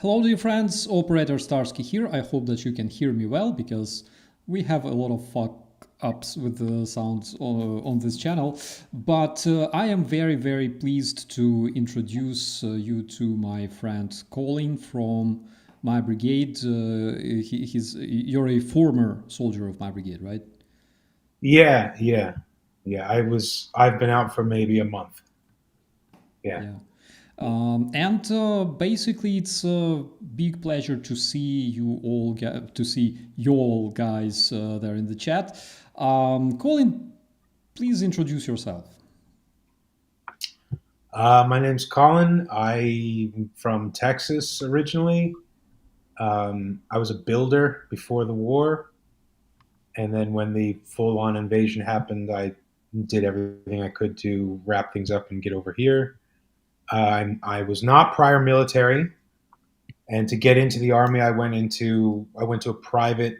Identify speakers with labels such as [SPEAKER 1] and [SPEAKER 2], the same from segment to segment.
[SPEAKER 1] Hello, dear friends. Operator Starsky here. I hope that you can hear me well because we have a lot of fuck ups with the sounds on this channel. But I am very, very pleased to introduce you to my friend Colin from my brigade. You're a former soldier of my brigade, right?
[SPEAKER 2] Yeah. I've been out for maybe a month. Yeah.
[SPEAKER 1] Yeah. And basically, it's a big pleasure to see you all, to see you all guys there in the chat. Colin, please introduce yourself.
[SPEAKER 2] My name's Colin. I'm from Texas originally. I was a builder before the war. And then when the full on invasion happened, I did everything I could to wrap things up and get over here. I was not prior military. And to get into the army, I went to a private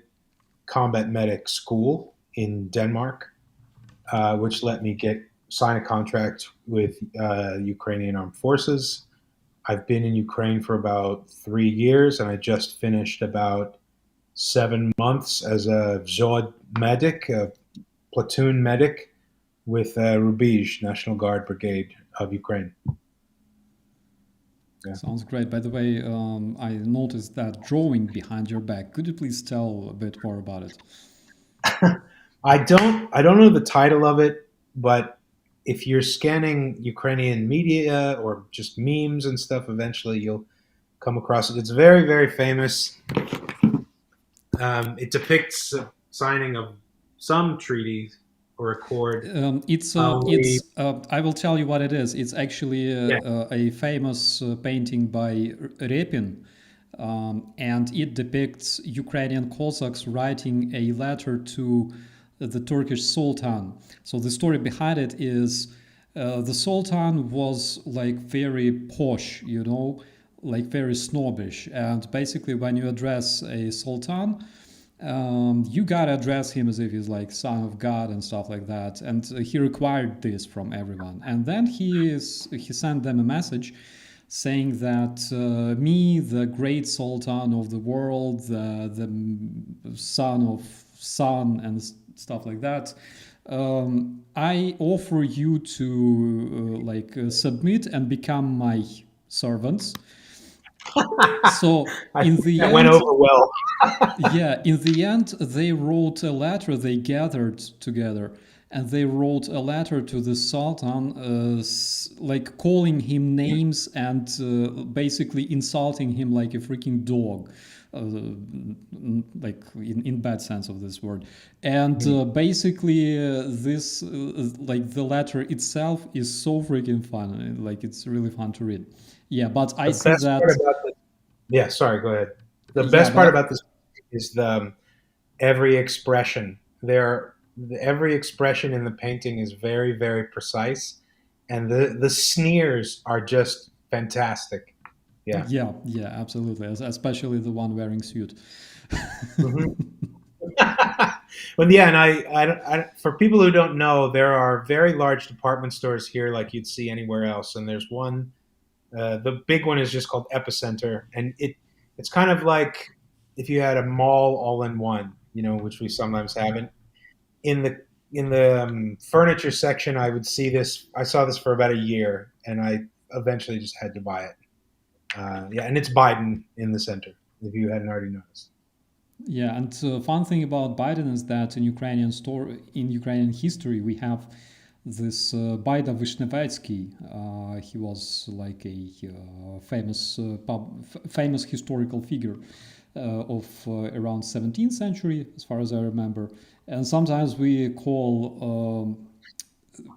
[SPEAKER 2] combat medic school in Denmark, which let me sign a contract with Ukrainian armed forces. I've been in Ukraine for about 3 years, and I just finished about 7 months as a Vzod medic, a platoon medic with Rubizh National Guard Brigade of Ukraine. Yeah.
[SPEAKER 1] Sounds great. By the way, I noticed that drawing behind your back. Could you please tell a bit more about it?
[SPEAKER 2] I don't know the title of it, but if you're scanning Ukrainian media or just memes and stuff, eventually you'll come across it. It's very, very famous. It depicts signing of some treaties or accord. We
[SPEAKER 1] I will tell you what it is. It's actually
[SPEAKER 2] Yeah.
[SPEAKER 1] a famous painting by Repin, and it depicts Ukrainian Cossacks writing a letter to the Turkish Sultan. So the story behind it is the Sultan was like very posh, like very snobbish. And basically, when you address a Sultan, you gotta address him as if he's like son of God and stuff like that. And he required this from everyone. And then he sent them a message saying that me, the great sultan of the world, the son of sun and stuff like that, I offer you to submit and become my servants. So
[SPEAKER 2] I
[SPEAKER 1] in
[SPEAKER 2] think
[SPEAKER 1] the
[SPEAKER 2] that went
[SPEAKER 1] end,
[SPEAKER 2] over well.
[SPEAKER 1] yeah, in the end, they wrote a letter. They gathered together and they wrote a letter to the Sultan, like calling him names and basically insulting him like a freaking dog, like in bad sense of this word. And basically, like the letter itself is so freaking fun. Like it's really fun to read. Yeah, but I
[SPEAKER 2] The
[SPEAKER 1] see
[SPEAKER 2] best part
[SPEAKER 1] that.
[SPEAKER 2] about the Yeah, sorry, go ahead. The
[SPEAKER 1] Yeah,
[SPEAKER 2] best part
[SPEAKER 1] but
[SPEAKER 2] about this is the every expression. Every expression in the painting is very, very precise, and the sneers are just fantastic. Yeah.
[SPEAKER 1] yeah, yeah, absolutely. Especially the one wearing suit.
[SPEAKER 2] Hmm. But yeah, and for people who don't know, there are very large department stores here, like you'd see anywhere else, and there's one. The big one is just called Epicenter, and it's kind of like if you had a mall all in one, which we sometimes have. And in the furniture section, I would see this. I saw this for about a year, and I eventually just had to buy it. Yeah, and it's Biden in the center. If you hadn't already noticed.
[SPEAKER 1] Yeah, and fun thing about Biden is that in Ukrainian history, we have this Baida Vishnevetsky. He was like a famous historical figure of around 17th century, as far as I remember. And sometimes we call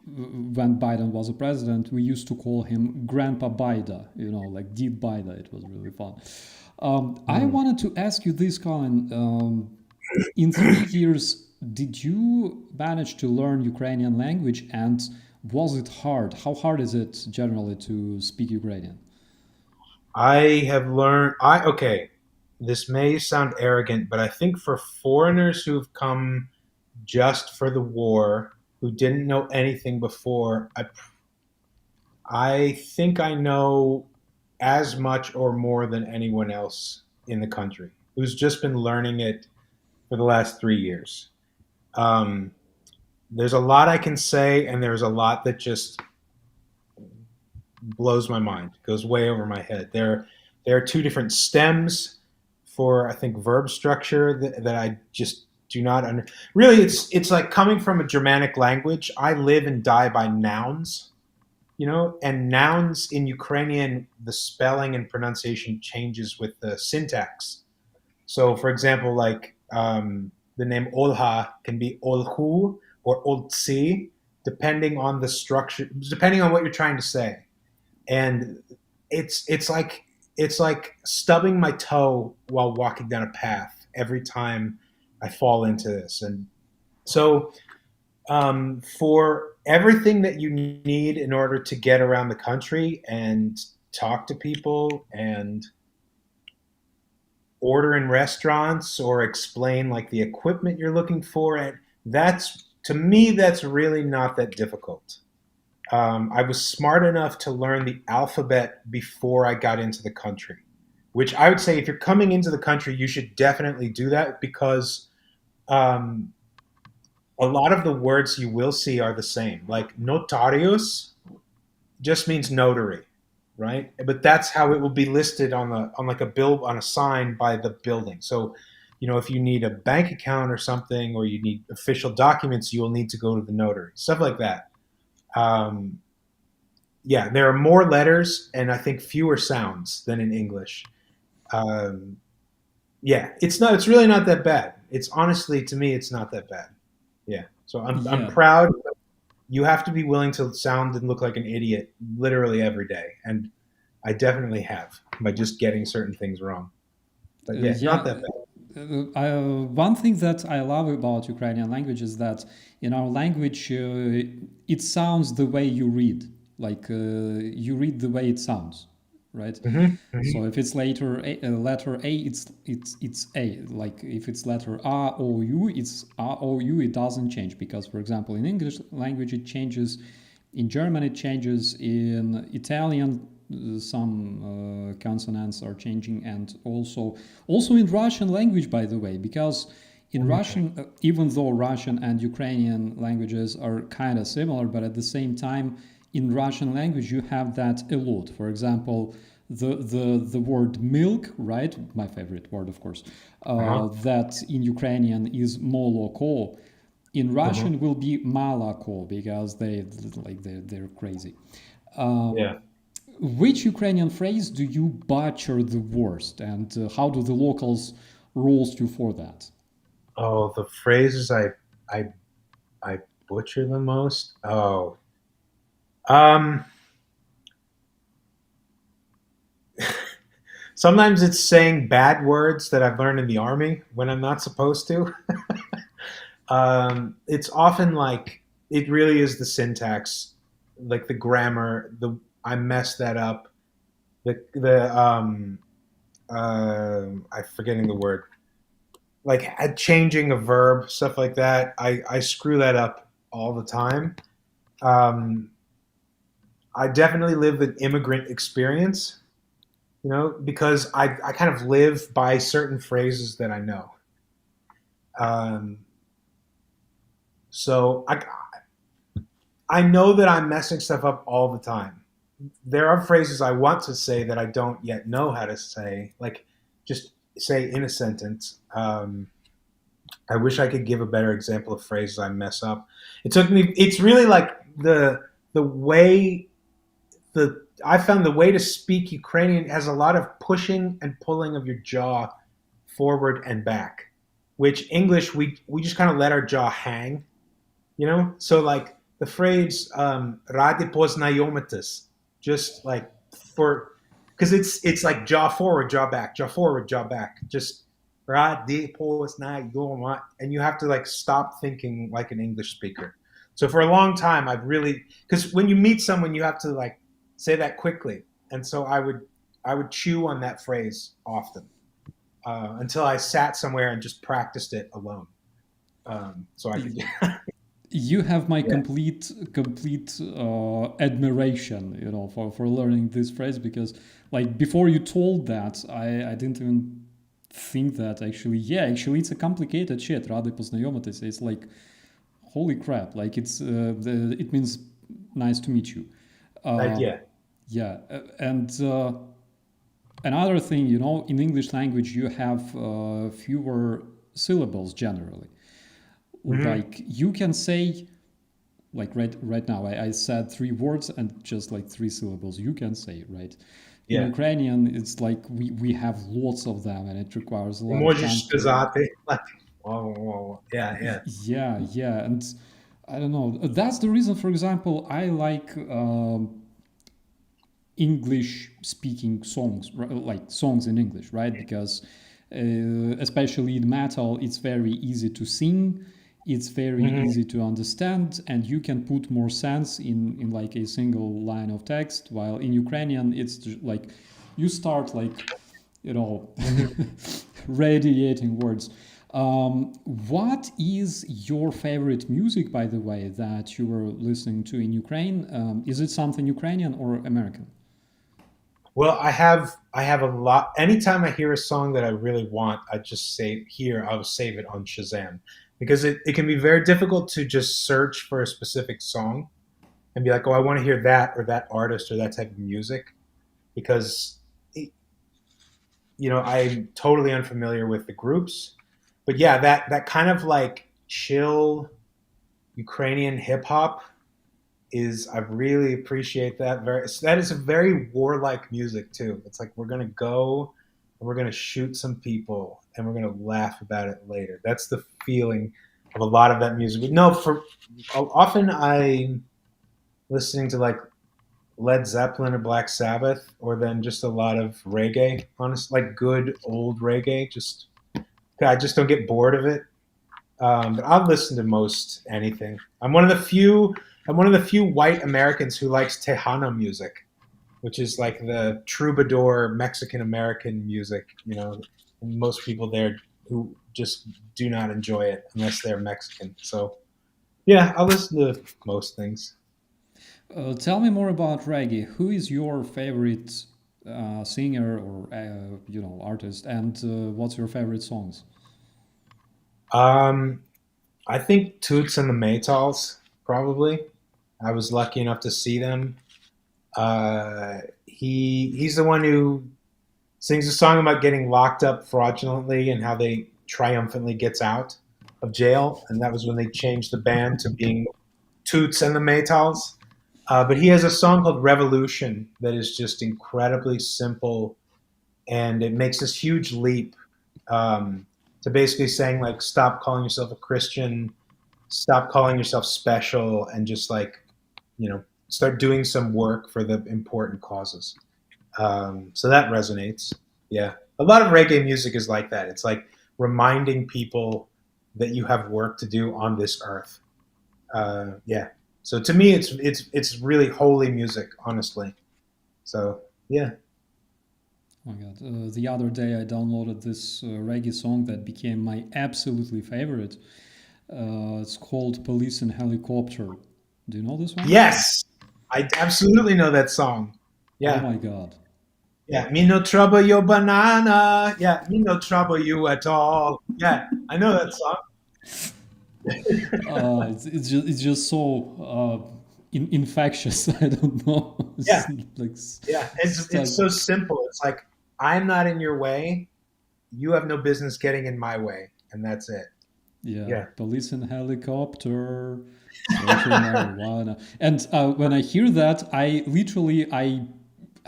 [SPEAKER 1] when Biden was a president, we used to call him Grandpa Bida, like Did Bida. It was really fun. I
[SPEAKER 2] Mm.
[SPEAKER 1] wanted to ask you this, Colin. In 3 years, did you manage to learn Ukrainian language, and was it hard? How hard is it generally to speak Ukrainian?
[SPEAKER 2] I have learned. I Okay. This may sound arrogant, but I think for foreigners who've come just for the war, who didn't know anything before, I think I know as much or more than anyone else in the country, who's just been learning it for the last 3 years. Um, there's a lot I can say, and there's a lot that just blows my mind, goes way over my head. There are two different stems for, I think, verb structure that I just do not under. Really, it's like coming from a Germanic language. I live and die by nouns, and nouns in Ukrainian, the spelling and pronunciation changes with the syntax. So, for example, like the name Olha can be Olhu or Oltsi, depending on the structure, depending on what you're trying to say. And it's like stubbing my toe while walking down a path every time I fall into this. And so, for everything that you need in order to get around the country and talk to people and order in restaurants or explain like the equipment you're looking for, and that's, to me, that's really not that difficult. I was smart enough to learn the alphabet before I got into the country, which I would say if you're coming into the country, you should definitely do that because um, a lot of the words you will see are the same. Like notarius just means notary, right? But that's how it will be listed on like a bill on a sign by the building. So, if you need a bank account or something, or you need official documents, you will need to go to the notary, stuff like that. Um, yeah, there are more letters and I think fewer sounds than in English. Um, yeah, it's not. It's really not that bad. It's honestly, to me, it's not that bad. Yeah. So I'm
[SPEAKER 1] Yeah.
[SPEAKER 2] proud. You have to be willing to sound and look like an idiot literally every day, and I definitely have by just getting certain things wrong. But yeah, not
[SPEAKER 1] Yeah.
[SPEAKER 2] that bad.
[SPEAKER 1] One thing that I love about Ukrainian language is that in our language, it sounds the way you read. Like you read the way it sounds, right?
[SPEAKER 2] Hmm.
[SPEAKER 1] So
[SPEAKER 2] Hmm.
[SPEAKER 1] if it's letter A, it's A. Like if it's letter R O U, it's R O U. It doesn't change because, for example, in English language it changes, in German it changes, in Italian some consonants are changing, and also in Russian language, by the way, because in Russian, even though Russian and Ukrainian languages are kind of similar, but at the same time, in Russian language you have that a lot. For example, the word milk, right? My favorite word, of course.
[SPEAKER 2] Uh-huh.
[SPEAKER 1] That in Ukrainian is moloko. In
[SPEAKER 2] Uh-huh.
[SPEAKER 1] Russian will be malako because they're crazy. Um,
[SPEAKER 2] Yeah.
[SPEAKER 1] which Ukrainian phrase do you butcher the worst, and how do the locals roast you for that?
[SPEAKER 2] Oh, the phrases I I butcher the most. Oh, um, sometimes it's saying bad words that I've learned in the army when I'm not supposed to. It's often like it really is the syntax, like the grammar. I messed that up. I'm forgetting the word. Like changing a verb, stuff like that. I screw that up all the time. Um, I definitely live an immigrant experience, because I kind of live by certain phrases that I know. Um, so I know that I'm messing stuff up all the time. There are phrases I want to say that I don't yet know how to say, like just say in a sentence. I wish I could give a better example of phrases I mess up. It took me. It's really like the way the I found the way to speak Ukrainian has a lot of pushing and pulling of your jaw forward and back, which English we just kind of let our jaw hang, So like the phrase "radi poznayomitis," just like for because it's like jaw forward, jaw back, jaw forward, jaw back, just "radi poznayomitis," and you have to like stop thinking like an English speaker. So for a long time, I've really because when you meet someone, you have to like say that quickly, and so I would chew on that phrase often until I sat somewhere and just practiced it alone, so I could.
[SPEAKER 1] You have my
[SPEAKER 2] Yeah.
[SPEAKER 1] complete admiration, for learning this phrase, because like before you told that, I didn't even think that actually. Yeah, actually, it's a complicated shit. Рады познакомиться. It's like holy crap. Like it means nice to meet you. Uh,
[SPEAKER 2] Yeah.
[SPEAKER 1] yeah, and another thing, in English language, you have fewer syllables generally.
[SPEAKER 2] Hmm.
[SPEAKER 1] Like you can say, like right now, I said three words and just like three syllables. You can say, right? In
[SPEAKER 2] Yeah.
[SPEAKER 1] Ukrainian, it's like we have lots of them, and it requires a
[SPEAKER 2] Ти
[SPEAKER 1] lot of
[SPEAKER 2] можеш
[SPEAKER 1] time to.
[SPEAKER 2] сказати, like, wow. Yeah, yeah.
[SPEAKER 1] Yeah, yeah, and I don't know. That's the reason, for example, I like English speaking songs, like songs in English, right? Because especially in metal, it's very easy to sing, it's very
[SPEAKER 2] Hmm.
[SPEAKER 1] easy to understand, and you can put more sense in like a single line of text. While in Ukrainian, it's like you start like you know
[SPEAKER 2] Hmm.
[SPEAKER 1] radiating words. What is your favorite music, by the way, that you were listening to in Ukraine? Is it something Ukrainian or American?
[SPEAKER 2] Well, I have a lot. Anytime I hear a song that I really want, I just save here. I'll save it on Shazam because it can be very difficult to just search for a specific song and be like, oh, I want to hear that or that artist or that type of music because I'm totally unfamiliar with the groups. But yeah, that kind of like chill Ukrainian hip hop is I really appreciate that. That is a very warlike music too. It's like we're gonna go and we're gonna shoot some people and we're gonna laugh about it later. That's the feeling of a lot of that music. But no, for often I'm listening to like Led Zeppelin or Black Sabbath, or then just a lot of reggae. Honestly, like good old reggae. Just I just don't get bored of it. But I'll listen to most anything. I'm one of the few. I'm one of the few white Americans who likes Tejano music, which is like the troubadour Mexican American music. And most people there who just do not enjoy it unless they're Mexican. So yeah, I'll listen to most things.
[SPEAKER 1] Tell me more about reggae. Who is your favorite singer or artist, and what's your favorite songs?
[SPEAKER 2] Um, I think Toots and the Maytals probably. I was lucky enough to see them. He's the one who sings a song about getting locked up fraudulently and how they triumphantly gets out of jail, and that was when they changed the band to being Toots and the Maytals. But he has a song called Revolution that is just incredibly simple, and it makes this huge leap um, to basically saying like, stop calling yourself a Christian, stop calling yourself special, and just like start doing some work for the important causes. So that resonates. Yeah, a lot of reggae music is like that. It's like reminding people that you have work to do on this earth. Yeah. So to me, it's really holy music, honestly. So yeah.
[SPEAKER 1] Oh my god! The other day I downloaded this reggae song that became my absolutely favorite. It's called "Police and Helicopter." Do you know this one?
[SPEAKER 2] Yes, I absolutely know that song.
[SPEAKER 1] Oh
[SPEAKER 2] Yeah.
[SPEAKER 1] my god!
[SPEAKER 2] Yeah. Me no trouble your banana. Yeah. Me no trouble you at all. Yeah. I know that song.
[SPEAKER 1] It's just so infectious. I don't know.
[SPEAKER 2] Yeah.
[SPEAKER 1] It's like
[SPEAKER 2] Yeah. It's
[SPEAKER 1] stuck.
[SPEAKER 2] so simple. It's like I'm not in your way. You have no business getting in my way, and that's it.
[SPEAKER 1] Yeah,
[SPEAKER 2] Yeah.
[SPEAKER 1] police in helicopter, smoking marijuana. And when I hear that, I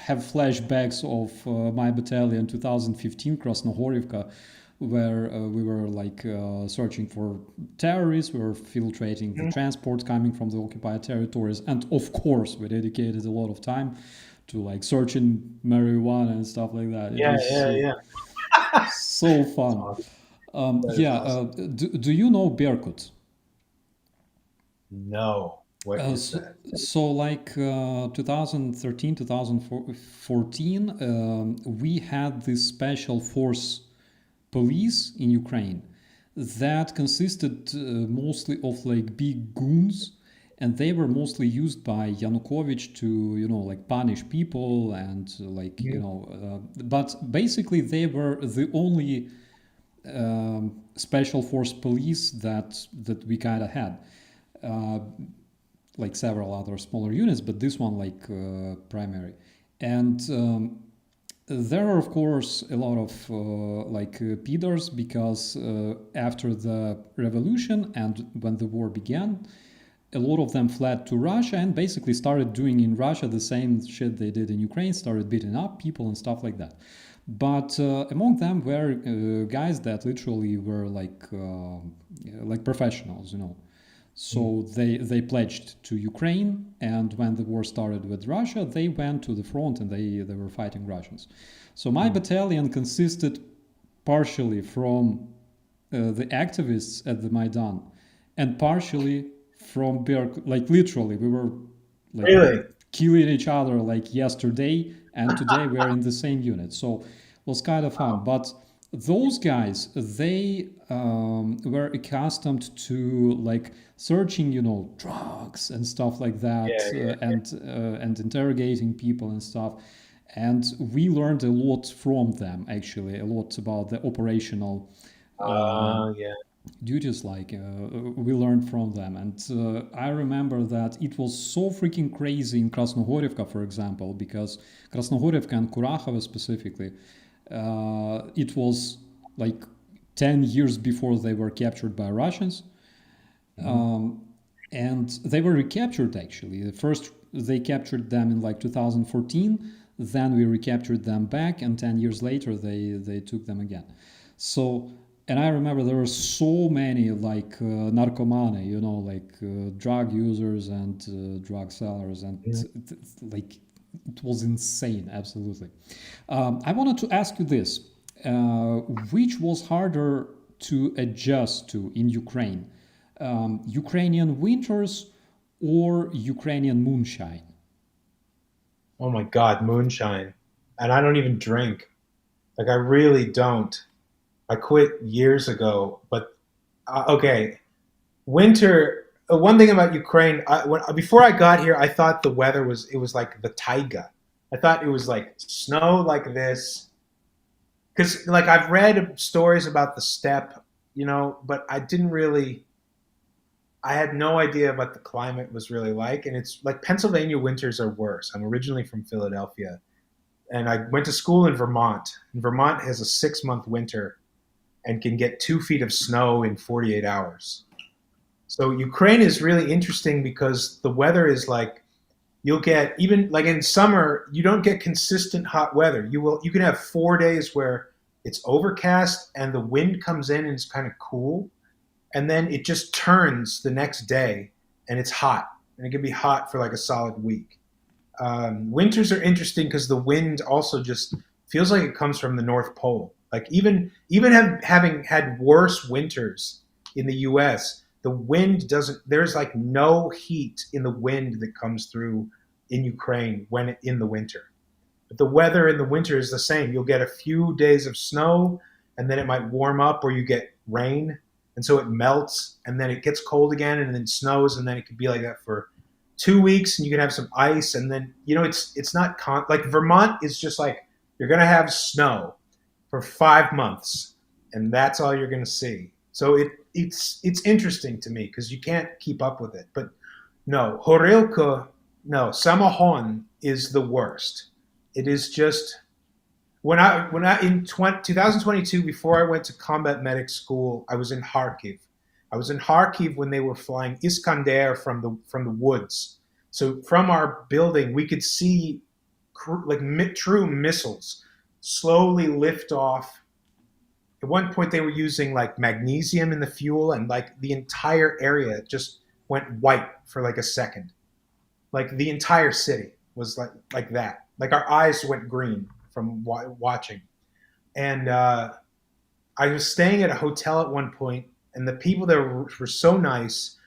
[SPEAKER 1] have flashbacks of my battalion 2015 Krasnohorivka, where we were like searching for terrorists. We were filtrating the
[SPEAKER 2] Mhm.
[SPEAKER 1] transport coming from the occupied territories, and of course, we dedicated a lot of time to like searching marijuana and stuff like that. It
[SPEAKER 2] Yeah,
[SPEAKER 1] was
[SPEAKER 2] yeah, yeah.
[SPEAKER 1] so
[SPEAKER 2] That's
[SPEAKER 1] fun.
[SPEAKER 2] awesome. That is
[SPEAKER 1] Yeah,
[SPEAKER 2] awesome.
[SPEAKER 1] do you know Berkut?
[SPEAKER 2] No, what
[SPEAKER 1] Uh,
[SPEAKER 2] is
[SPEAKER 1] so,
[SPEAKER 2] that?
[SPEAKER 1] so like 2013, 2014, we had this special force police in Ukraine that consisted mostly of like big goons, and they were mostly used by Yanukovych to, like punish people and like,
[SPEAKER 2] Mhm.
[SPEAKER 1] but basically they were the only special force police that we kind of had. Uh, like several other smaller units, but this one like primary. And there are of course a lot of peders because after the revolution and when the war began, a lot of them fled to Russia and basically started doing in Russia the same shit they did in Ukraine, started beating up people and stuff like that. But among them were guys that literally were like professionals, so they pledged to Ukraine, and when the war started with Russia, they went to the front and they were fighting Russians. So my battalion consisted partially from the activists at the Maidan, and partially from Berk. Like literally, we were like
[SPEAKER 2] Really?
[SPEAKER 1] killing each other like yesterday, and today we are in the same unit. So it was kind of fun. But those guys, they were accustomed to like searching, drugs and stuff like that,
[SPEAKER 2] Yeah, yeah.
[SPEAKER 1] and interrogating people and stuff. And we learned a lot from them, actually, a lot about the operational
[SPEAKER 2] Yeah.
[SPEAKER 1] duties we learned from them. And I remember that it was so freaking crazy in Krasnohorivka, for example, because Krasnohorivka and Kurakhova specifically, it was like 10 years before they were captured by Russians.
[SPEAKER 2] Mhm.
[SPEAKER 1] And they were recaptured, actually. First they captured them in like 2014, then we recaptured them back, and 10 years later they took them again. So, and I remember there were so many like narcomani, like drug users and drug sellers, and
[SPEAKER 2] Mhm.
[SPEAKER 1] like it was insane, absolutely. I wanted to ask you this: which was harder to adjust to in Ukraine, Ukrainian winters or Ukrainian moonshine?
[SPEAKER 2] Oh my God, moonshine. And I don't even drink. Like, I really don't. I quit years ago. But okay, winter. One thing about Ukraine, before I got here, I thought the weather was it was like the taiga. I thought it was like snow like this. Because like I've read stories about the steppe, but I didn't really. I had no idea what the climate was really like, and it's like Pennsylvania winters are worse. I'm originally from Philadelphia, and I went to school in Vermont. And Vermont has a 6 month winter and can get 2 feet of snow in 48 hours. So Ukraine is really interesting because the weather is like you'll get even like in summer you don't get consistent hot weather. You can have 4 days where it's overcast and the wind comes in and it's kind of cool, and then it just turns the next day and it's hot, and it can be hot for like a solid week. Winters are interesting because the wind also just feels like it comes from the North Pole. Like having had worse winters in the U.S., the wind doesn't. There's like no heat in the wind that comes through in Ukraine when in the winter. But the weather in the winter is the same. You'll get a few days of snow, and then it might warm up, or you get rain, and so it melts, and then it gets cold again, and then snows, and then it could be like that for 2 weeks, and you can have some ice, and then it's not like Vermont is just like you're gonna have snow for 5 months, and that's all you're gonna see. So it's interesting to me because you can't keep up with it. But no, Horilka, no, Samahon is the worst. It is just when I in 2022 before I went to combat medic school, I was in Kharkiv. I was in Kharkiv when they were flying Iskander from the woods. So from our building, we could see like true missiles slowly lift off. At one point, they were using like magnesium in the fuel, and like the entire area just went white for like a second. Like the entire city was like that. Like our eyes went green from watching. And I was staying at a hotel at one point, and the people there were so nice.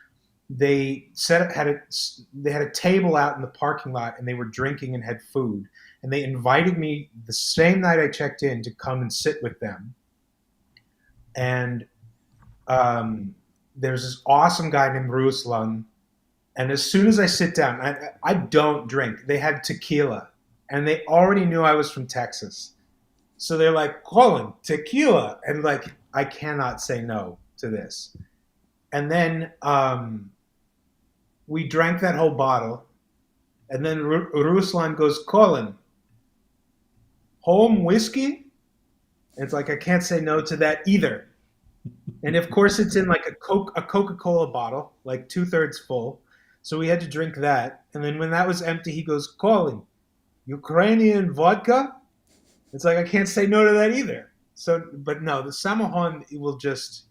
[SPEAKER 2] They they had a table out in the parking lot, and they were drinking and had food. And they invited me the same night I checked in to come and sit with them. And um, there's this awesome guy named Ruslan. And as soon as I sit down, I don't drink. They had tequila, and they already knew I was from Texas. So they're like, Colin, tequila. And like, I cannot say no to this. And then we drank that whole bottle. And then Ruslan goes, Colin, home whiskey? And it's like, I can't say no to that either. And of course, it's in like a Coca-Cola bottle, like 2/3 full. So we had to drink that. And then when that was empty, he goes, Colin, Ukrainian vodka? It's like, I can't say no to that either. So, but no, the Samohon, it will just,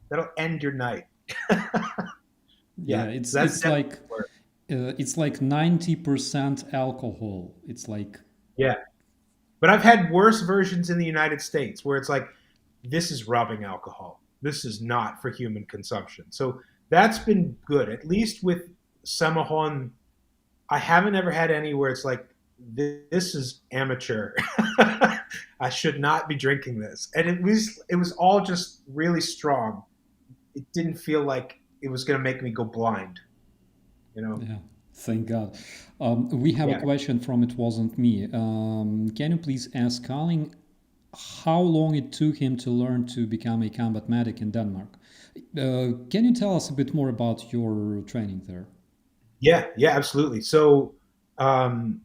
[SPEAKER 2] that'll end your night.
[SPEAKER 1] Yeah,
[SPEAKER 2] Yeah,
[SPEAKER 1] it's
[SPEAKER 2] so that's
[SPEAKER 1] it's
[SPEAKER 2] definitely
[SPEAKER 1] like
[SPEAKER 2] work.
[SPEAKER 1] it's like 90% alcohol. It's like
[SPEAKER 2] Yeah. But I've had worse versions in the United States where it's like, this is rubbing alcohol. This is not for human consumption. So that's been good. At least with Samohon, I haven't ever had any where it's like, this is amateur. I should not be drinking this. And it was all just really strong. It didn't feel like it was going to make me go blind, you know?
[SPEAKER 1] yeah, thank God. We have a
[SPEAKER 2] Yeah.
[SPEAKER 1] question from It Wasn't Me. Can you please ask Colin how long it took him to learn to become a combat medic in Denmark? Can you tell us a bit more about your training there?
[SPEAKER 2] Yeah. Yeah, absolutely. So, um,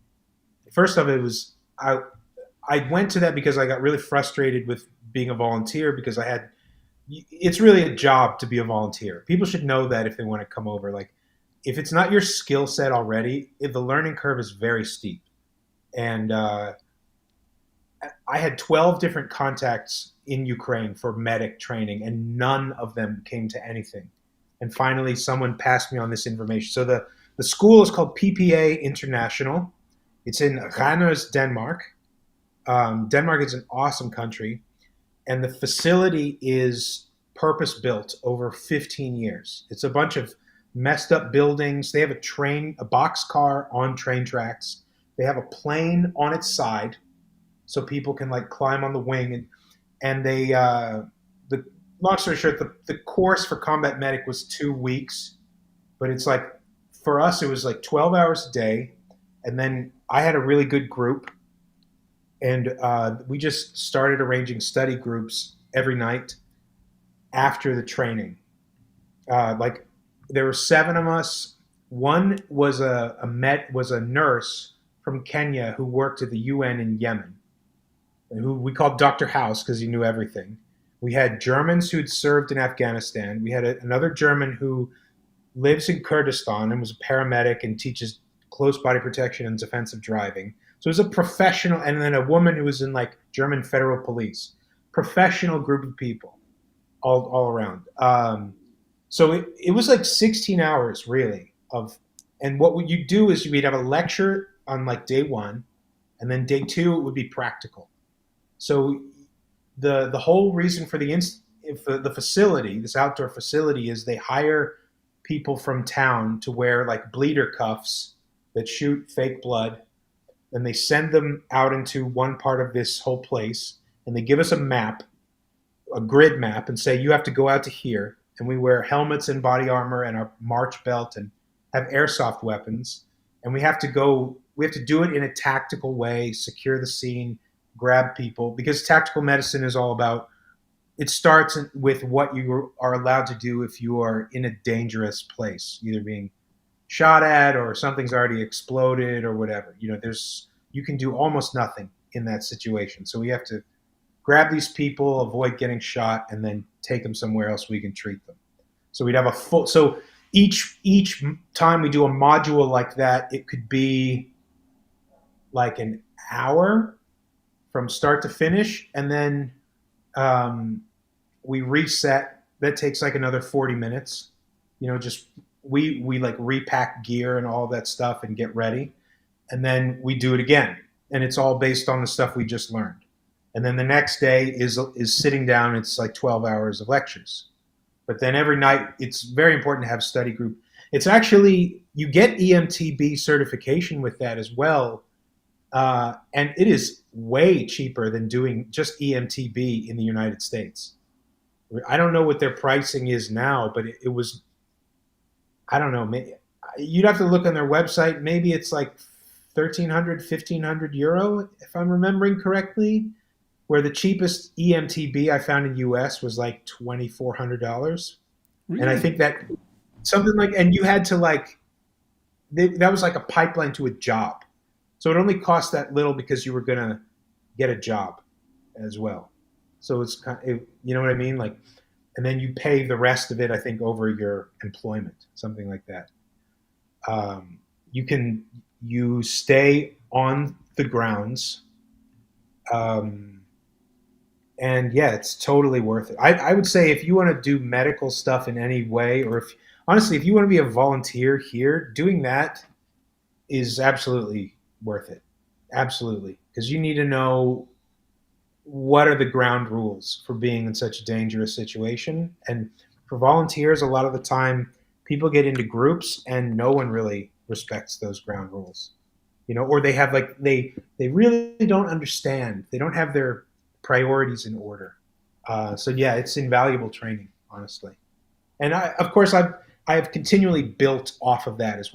[SPEAKER 2] first of it was, I went to that because I got really frustrated with being a volunteer because it's really a job to be a volunteer. People should know that if they want to come over. Like, if it's not your skill set already, the learning curve is very steep. And I had 12 different contacts in Ukraine for medic training, and none of them came to anything. And finally, someone passed me on this information. So the school is called PPA International. It's in Randers, Denmark. Denmark is an awesome country, and the facility is purpose built over 15 years. It's a bunch of messed up buildings. They have a box car on train tracks. They have a plane on its side so people can like climb on the wing. And the long story short, the course for combat medic was 2 weeks, but it's like, for us, it was like 12 hours a day. And then I had a really good group, and we just started arranging study groups every night after the training. Like, there were seven of us. One was a nurse from Kenya who worked at the UN in Yemen, who we called Dr. House because he knew everything. We had Germans who'd served in Afghanistan. We had another German who lives in Kurdistan and was a paramedic and teaches close body protection and defensive driving. So it was a professional, and then a woman who was in like German federal police. Professional group of people all around. So it was like 16 hours really of, and what would you do is we'd have a lecture on like day one, and then day two it would be practical. So the whole reason for the facility, this outdoor facility, is they hire people from town to wear like bleeder cuffs that shoot fake blood. Then they send them out into one part of this whole place, and they give us a map, a grid map, and say you have to go out to here. And we wear helmets and body armor and a march belt and have airsoft weapons. And we have to go. We have to do it in a tactical way, secure the scene, grab people, because tactical medicine is all about, it starts with what you are allowed to do if you are in a dangerous place, either being shot at or something's already exploded or whatever. You can do almost nothing in that situation. So we have to grab these people, avoid getting shot, and then take them somewhere else we can treat them. So we'd have so each time we do a module like that, it could be like an hour from start to finish, and then we reset. That takes like another 40 minutes. Just we like repack gear and all that stuff and get ready, and then we do it again. And it's all based on the stuff we just learned. And then the next day is sitting down. It's like 12 hours of lectures. But then every night, it's very important to have study group. It's actually, you get EMTB certification with that as well. And it is way cheaper than doing just EMTB in the United States. I don't know what their pricing is now, but it was, I don't know. You'd have to look on their website. Maybe it's like 1,300, 1,500 euro, if I'm remembering correctly. Where the cheapest EMTB I found in US was like $2,400. And I
[SPEAKER 1] Really?
[SPEAKER 2] think that something like, and you had to like, that was like a pipeline to a job. So it only cost that little because you were going to get a job as well. So it's kind of, you know what I mean? Like, and then you pay the rest of it, I think, over your employment, something like that. You can, you stay on the grounds. Um, and yeah, it's totally worth it. I would say if you want to do medical stuff in any way, or if honestly, if you want to be a volunteer here, doing that is absolutely worth it. Absolutely, because you need to know what are the ground rules for being in such a dangerous situation. And for volunteers, a lot of the time, people get into groups and no one really respects those ground rules. You know, or they have like they really don't understand. They don't have their priorities in order. So yeah, it's invaluable training, honestly. And of course, I have continually built off of that as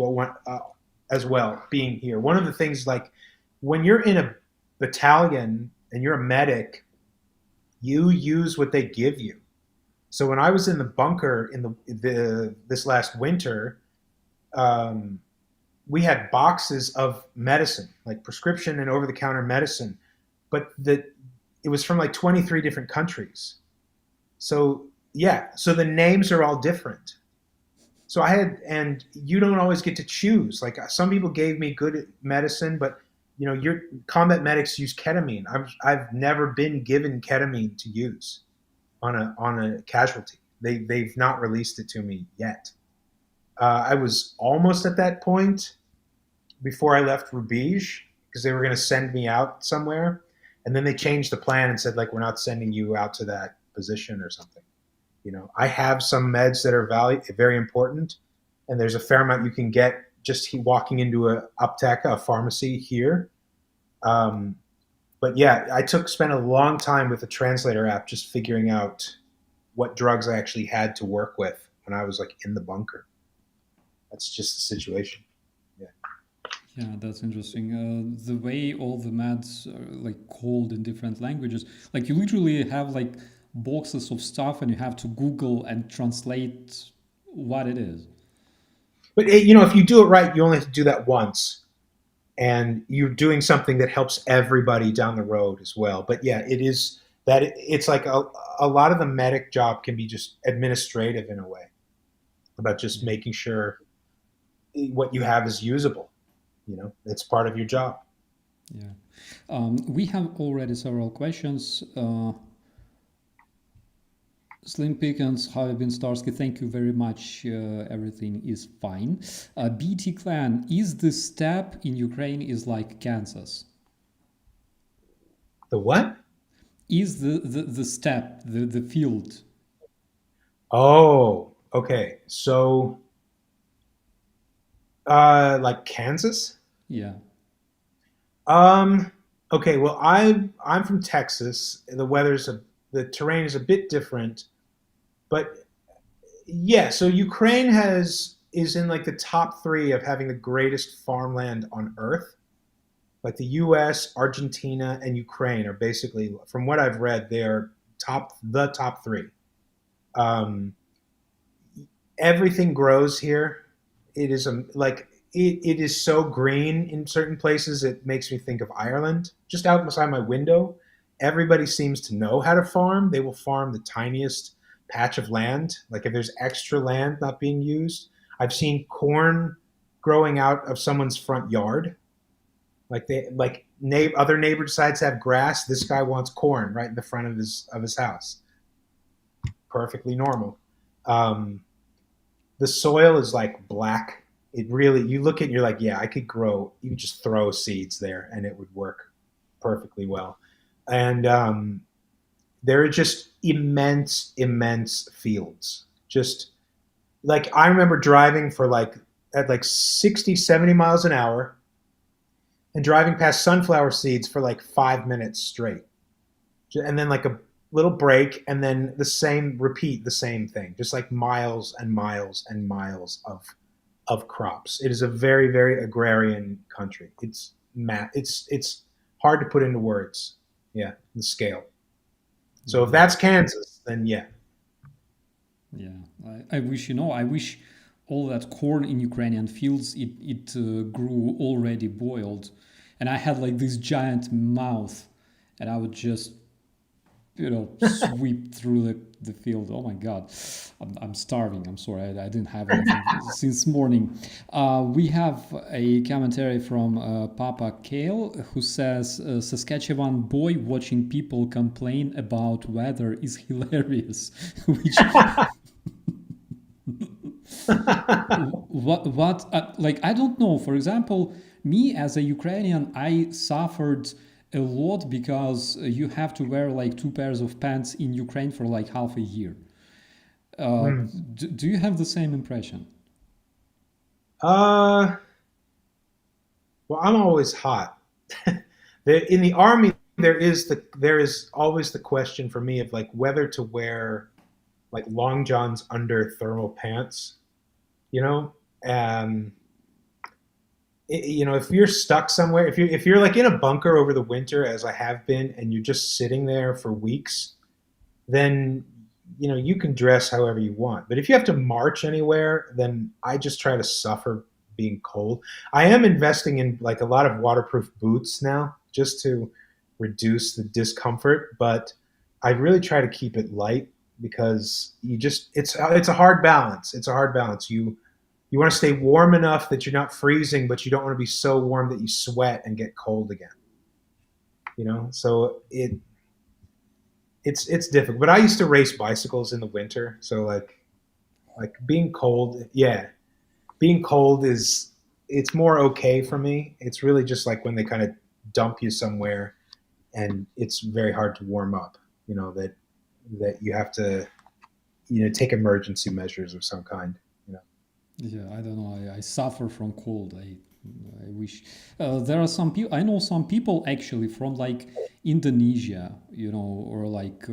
[SPEAKER 2] well. Being here, one of the things like when you're in a battalion and you're a medic, you use what they give you. So when I was in the bunker in the this last winter, um, we had boxes of medicine, like prescription and over the counter medicine, but it was from like 23 different countries. So yeah, so the names are all different. So I had, and you don't always get to choose. Like some people gave me good medicine, but you know, your combat medics use ketamine. I've never been given ketamine to use on a casualty. They've not released it to me yet. I was almost at that point before I left Rubizh because they were going to send me out somewhere, and then they changed the plan and said like we're not sending you out to that position or something. You know, I have some meds that are very important, and there's a fair amount you can get just walking into a Apteka, a pharmacy here. Um, but yeah, spent a long time with the translator app just figuring out what drugs I actually had to work with when I was like in the bunker. That's just the situation. Yeah.
[SPEAKER 1] Yeah, that's interesting. The way all the meds are like called in different languages, like you literally have like boxes of stuff and you have to Google and translate what it is.
[SPEAKER 2] But you know, if you do it right, you only have to do that once, and you're doing something that helps everybody down the road as well. But yeah, it is that it's like a lot of the medic job can be just administrative in a way about just
[SPEAKER 1] Yeah.
[SPEAKER 2] making sure what you have is usable. You know, it's part of your job.
[SPEAKER 1] Yeah. We have already several questions. Slim Pickens, how have you been, Starsky? Thank you very much. Everything is fine. BT Clan, is the steppe in Ukraine is like Kansas?
[SPEAKER 2] The what?
[SPEAKER 1] Is the steppe, the field?
[SPEAKER 2] Oh, okay. So, like Kansas?
[SPEAKER 1] Yeah.
[SPEAKER 2] Um, okay. Well, I'm from Texas. The terrain is a bit different, but yeah. So Ukraine is in like the top three of having the greatest farmland on Earth. Like the U.S., Argentina, and Ukraine are basically, from what I've read, they are the top three. Um, Everything grows here. It is it is so green in certain places. It makes me think of Ireland. Just outside my window, everybody seems to know how to farm. They will farm the tiniest patch of land. Like if there's extra land not being used, I've seen corn growing out of someone's front yard. Like other neighbor sides have grass. This guy wants corn right in the front of his house. Perfectly normal. Um, the soil is like black. It really, you look at it and you're like, yeah, I could grow, you could just throw seeds there and it would work perfectly well. And there are just immense fields. Just like, I remember driving for like, at like 60, 70 miles an hour and driving past sunflower seeds for like 5 minutes straight. And then like little break, and then repeat the same thing, just like miles and miles and miles of crops. It is a very, very agrarian country. It's hard to put into words. Yeah, the scale. So if
[SPEAKER 1] Yeah.
[SPEAKER 2] that's Kansas, then yeah.
[SPEAKER 1] Yeah, I wish, I wish all that corn in Ukrainian fields, it grew already boiled. And I had like this giant mouth, and I would just, sweep through the field. Oh my God, I'm starving. I'm sorry, I didn't have anything since morning. We have a commentary from Papa Kale who says Saskatchewan boy watching people complain about weather is hilarious, which what like I don't know. For example, me as a Ukrainian, I suffered a lot because you have to wear like two pairs of pants in Ukraine for like half a year. uh,
[SPEAKER 2] Hmm.
[SPEAKER 1] do you have the same impression?
[SPEAKER 2] Uh, well, I'm always hot. In the army, there is always the question for me of like whether to wear like long johns under thermal pants. You know, um, if you're stuck somewhere, if you're like in a bunker over the winter, as I have been, and you're just sitting there for weeks, then you can dress however you want. But if you have to march anywhere, then I just try to suffer being cold. I am investing in like a lot of waterproof boots now just to reduce the discomfort, but I really try to keep it light because it's a hard balance. It's a hard balance. You want to stay warm enough that you're not freezing, but you don't want to be so warm that you sweat and get cold again. So it's difficult. But I used to race bicycles in the winter, so like being cold, yeah, being cold is it's more okay for me. It's really just like when they kind of dump you somewhere and it's very hard to warm up. That you have to take emergency measures of some kind. You know.
[SPEAKER 1] Yeah, I don't know. I suffer from cold. I wish there are some people. I know some people actually from like Indonesia, or like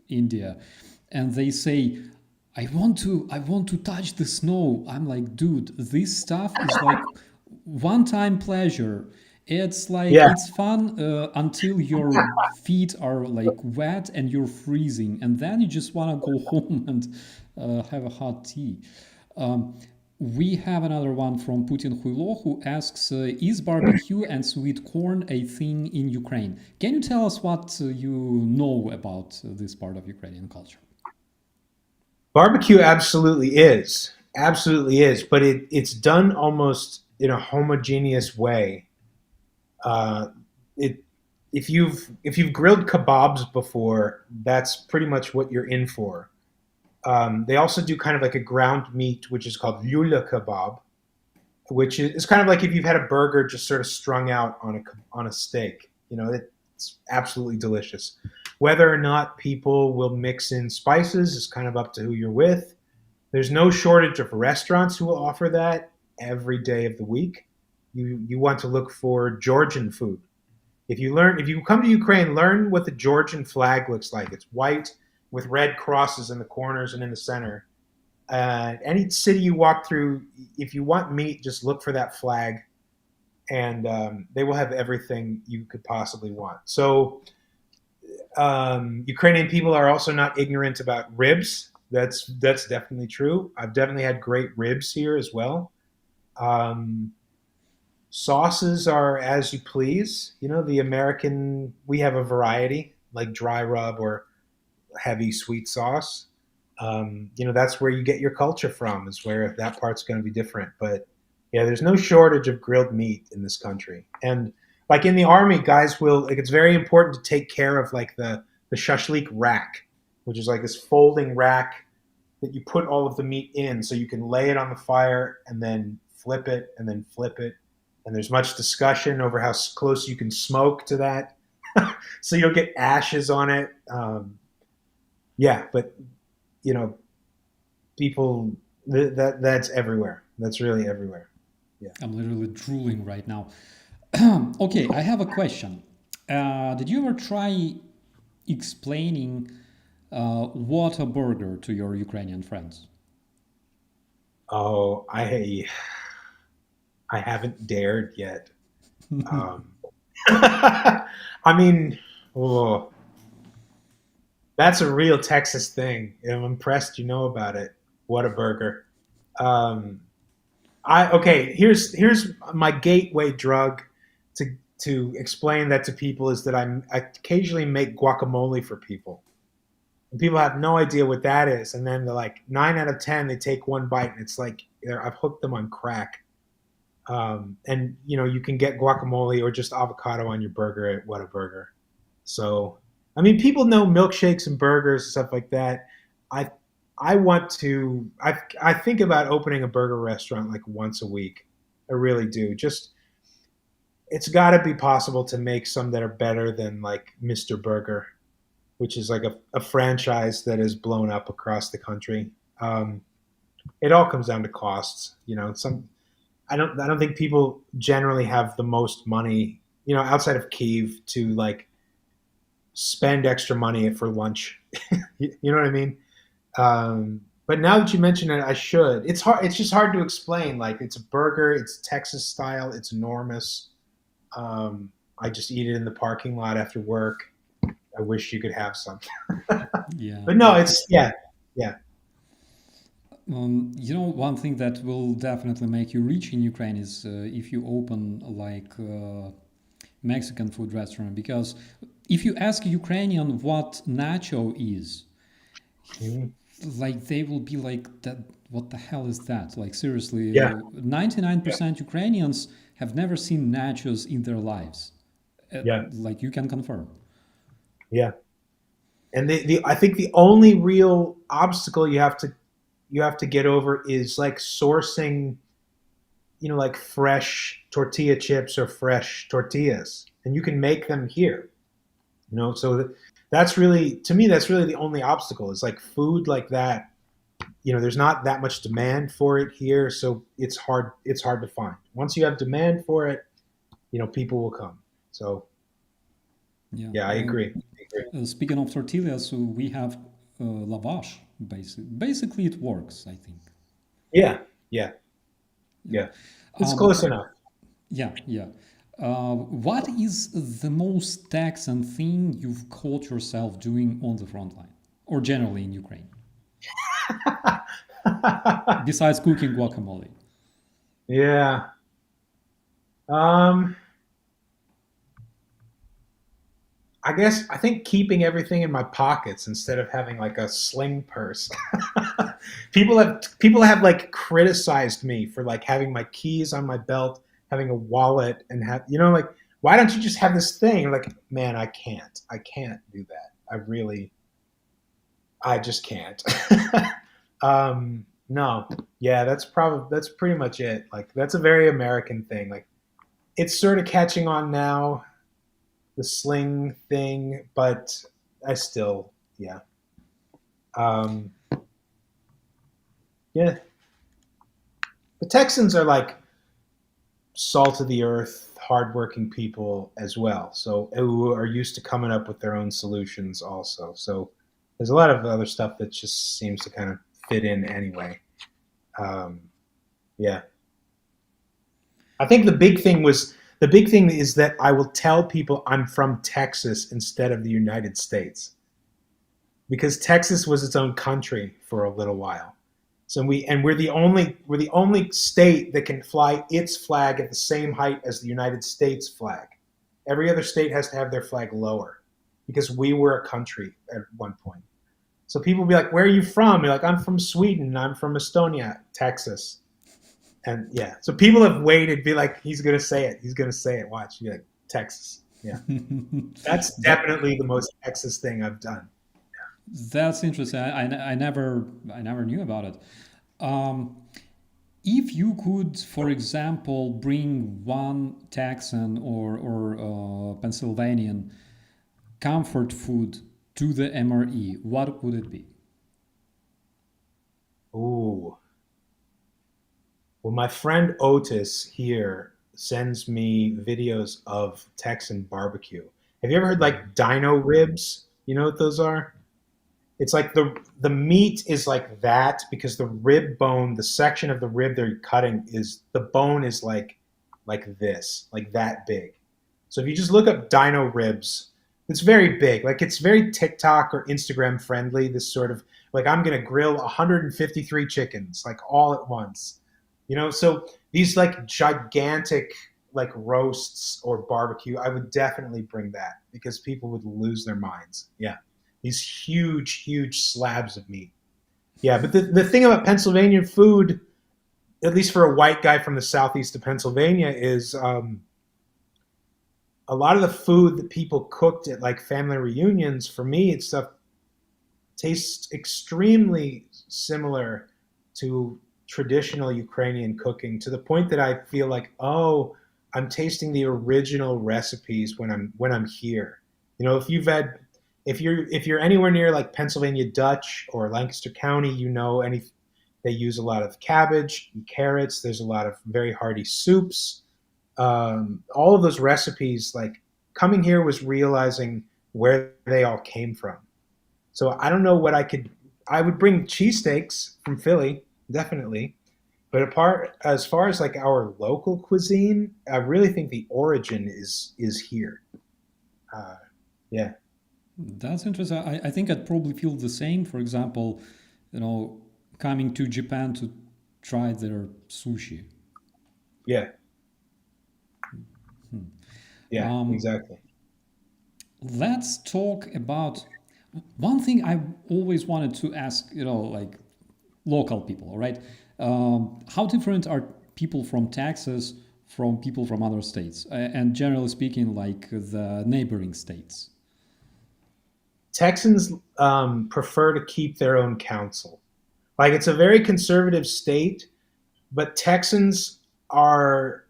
[SPEAKER 1] India, and they say, I want to touch the snow." I'm like, dude, this stuff is like one-time pleasure. It's like
[SPEAKER 2] Yeah,
[SPEAKER 1] it's fun until your feet are like wet and you're freezing, and then you just want to go home and have a hot tea. Um, we have another one from Putin Huilo who asks, "Is barbecue and sweet corn a thing in Ukraine?" Can you tell us what you know about this part of Ukrainian culture?
[SPEAKER 2] barbecue absolutely is, but it's done almost in a homogeneous way. Uh, it if you've grilled kebabs before, that's pretty much what you're in for. They also do kind of like a ground meat, which is called lula kebab, which is kind of like if you've had a burger just sort of strung out on a steak. It's absolutely delicious. Whether or not people will mix in spices is kind of up to who you're with. There's no shortage of restaurants who will offer that every day of the week. You want to look for Georgian food. If you come to Ukraine, learn what the Georgian flag looks like. It's white with red crosses in the corners and in the center. Any city you walk through, if you want meat, just look for that flag, and they will have everything you could possibly want. So Ukrainian people are also not ignorant about ribs. That's definitely true. I've definitely had great ribs here as well. Um, Sauces are as you please. The American, we have a variety like dry rub or heavy sweet sauce. That's where you get your culture from, is where that part's going to be different. But yeah, there's no shortage of grilled meat in this country. And like in the army, guys will, like, it's very important to take care of like the shashlik rack, which is like this folding rack that you put all of the meat in so you can lay it on the fire and then flip it and then flip it. And there's much discussion over how close you can smoke to that. So you'll get ashes on it. Yeah, but you know, people that's everywhere. That's really everywhere. Yeah.
[SPEAKER 1] I'm literally drooling right now. Okay, I have a question. Did you ever try explaining what a burger to your Ukrainian friends?
[SPEAKER 2] Oh, I haven't dared yet. Um, I mean, oh, that's a real Texas thing. I'm impressed you know about it. What a burger. Um, I okay. Here's my gateway drug to explain that to people is that I occasionally make guacamole for people, and people have no idea what that is, and then they're like 9 out of 10 they take one bite and it's like I've hooked them on crack. And you can get guacamole or just avocado on your burger at Whataburger. So I mean, people know milkshakes and burgers and stuff like that. I I want to. I think about opening a burger restaurant like once a week. I really do. Just it's got to be possible to make some that are better than like Mr. Burger, which is like a franchise that is blown up across the country. It all comes down to costs. Some I don't think people generally have the most money, outside of Kiev to like spend extra money for lunch. You know what I mean? But now that you mention it, I should. It's hard. It's just hard to explain. Like it's a burger. It's Texas style. It's enormous. I just eat it in the parking lot after work. I wish you could have some.
[SPEAKER 1] Yeah.
[SPEAKER 2] But no, it's yeah, yeah.
[SPEAKER 1] One thing that will definitely make you rich in Ukraine is if you open like Mexican food restaurant. Because if you ask a Ukrainian what nacho is,
[SPEAKER 2] Mhm.
[SPEAKER 1] like they will be like that. What the hell is that? Like seriously,
[SPEAKER 2] Yeah,
[SPEAKER 1] 99% Ukrainians have never seen nachos in their lives.
[SPEAKER 2] yeah,
[SPEAKER 1] Like you can confirm.
[SPEAKER 2] yeah. And I think the only real obstacle you have to get over is like sourcing, like fresh tortilla chips or fresh tortillas, and you can make them here. So that's really, to me, that's really the only obstacle. Is like food like that. There's not that much demand for it here, so it's hard to find. Once you have demand for it, people will come. So
[SPEAKER 1] Yeah.
[SPEAKER 2] yeah, I agree. I agree.
[SPEAKER 1] Speaking of tortillas, so we have lavash. Basically, it works. I think.
[SPEAKER 2] Yeah, yeah,
[SPEAKER 1] Yeah.
[SPEAKER 2] yeah. It's
[SPEAKER 1] Um,
[SPEAKER 2] close enough.
[SPEAKER 1] yeah. Yeah. What is the most Texan thing you've caught yourself doing on the front line, or generally in Ukraine, besides cooking guacamole?
[SPEAKER 2] Yeah. Um, I think keeping everything in my pockets instead of having like a sling purse. People have like criticized me for like having my keys on my belt, having a wallet, and like, why don't you just have this thing? Like, man, I can't do that. I just can't. No, yeah, that's pretty much it. Like, that's a very American thing. Like, it's sort of catching on now, the sling thing, but I still, yeah, um, yeah. The Texans are like salt of the earth, hardworking people as well. So who are used to coming up with their own solutions also. So there's a lot of other stuff that just seems to kind of fit in anyway. Um, yeah, I think the big thing is that I will tell people I'm from Texas instead of the United States, because Texas was its own country for a little while. So we're the only state that can fly its flag at the same height as the United States flag. Every other state has to have their flag lower because we were a country at one point. So people will be like, "Where are you from?" You're like, "I'm from Sweden. I'm from Estonia, Texas." And yeah, so people have waited. Be like, "He's gonna say it. He's gonna say it. Watch." You're like, Texas. Yeah, that's
[SPEAKER 1] that
[SPEAKER 2] definitely the most Texas thing I've done.
[SPEAKER 1] that's interesting. I never knew about it. Um, if you could, for example, bring one Texan or Pennsylvanian comfort food to the MRE, what would it be?
[SPEAKER 2] Ooh. Well, my friend Otis here sends me videos of Texan barbecue. Have you ever heard like dino ribs? You know what those are? It's like the meat is like that because the rib bone, the section of the rib they're cutting is the bone is like this, like that big. So if you just look up dino ribs, it's very big. Like it's very TikTok or Instagram friendly. This sort of like I'm gonna grill 153 chickens like all at once. So these like gigantic like roasts or barbecue, I would definitely bring that because people would lose their minds. Yeah, these huge, huge slabs of meat. Yeah, but the thing about Pennsylvania food, at least for a white guy from the southeast of Pennsylvania, is a lot of the food that people cooked at like family reunions. For me, it's stuff tastes extremely similar to traditional Ukrainian cooking to the point that I feel like, oh, I'm tasting the original recipes when I'm here. If you're anywhere near like Pennsylvania Dutch or Lancaster County, they use a lot of cabbage and carrots. There's a lot of very hearty soups. All of those recipes, like coming here was realizing where they all came from. So I don't know what I would bring cheesesteaks from Philly, definitely. But as far as like our local cuisine, I really think the origin is here. Uh, yeah,
[SPEAKER 1] That's interesting. I think I'd probably feel the same. For example, you know, coming to Japan to try their sushi.
[SPEAKER 2] yeah, yeah,
[SPEAKER 1] Um,
[SPEAKER 2] exactly.
[SPEAKER 1] let's talk about one thing I always wanted to ask, like local people, all right? How different are people from Texas from people from other states? And generally speaking, like the neighboring states.
[SPEAKER 2] Texans prefer to keep their own council. Like it's a very conservative state, but Texans are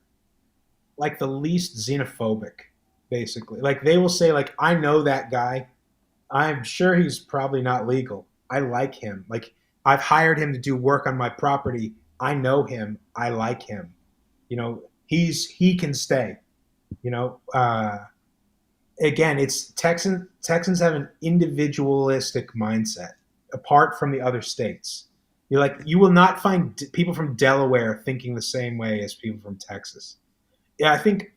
[SPEAKER 2] like the least xenophobic, basically. Like they will say, like, I know that guy. I'm sure he's probably not legal. I like him. Like I've hired him to do work on my property. I know him. I like him. He can stay. You know, Again, it's Texans have an individualistic mindset apart from the other states. You will not find people from Delaware thinking the same way as people from Texas. Yeah, I think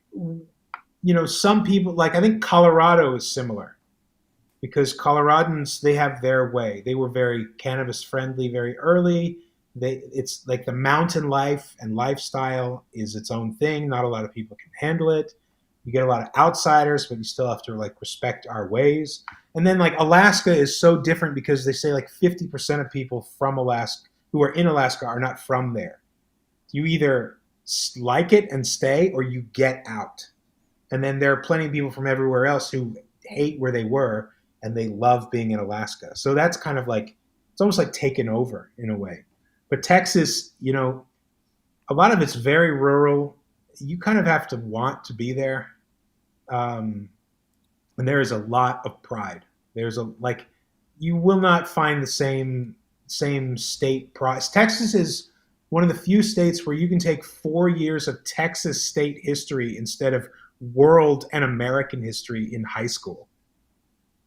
[SPEAKER 2] some people like I think Colorado is similar because Coloradans they have their way. They were very cannabis friendly very early. It's like the mountain life and lifestyle is its own thing. Not a lot of people can handle it. You get a lot of outsiders, but you still have to like respect our ways. And then like Alaska is so different because they say like 50% of people from Alaska who are in Alaska are not from there. You either like it and stay or you get out. And then there are plenty of people from everywhere else who hate where they were and they love being in Alaska. So that's kind of like it's almost like taken over in a way. But Texas, a lot of it's very rural. You kind of have to want to be there, and there is a lot of pride. There's a like you will not find the same state pride. Texas is one of the few states where you can take 4 years of Texas state history instead of world and American history in high school.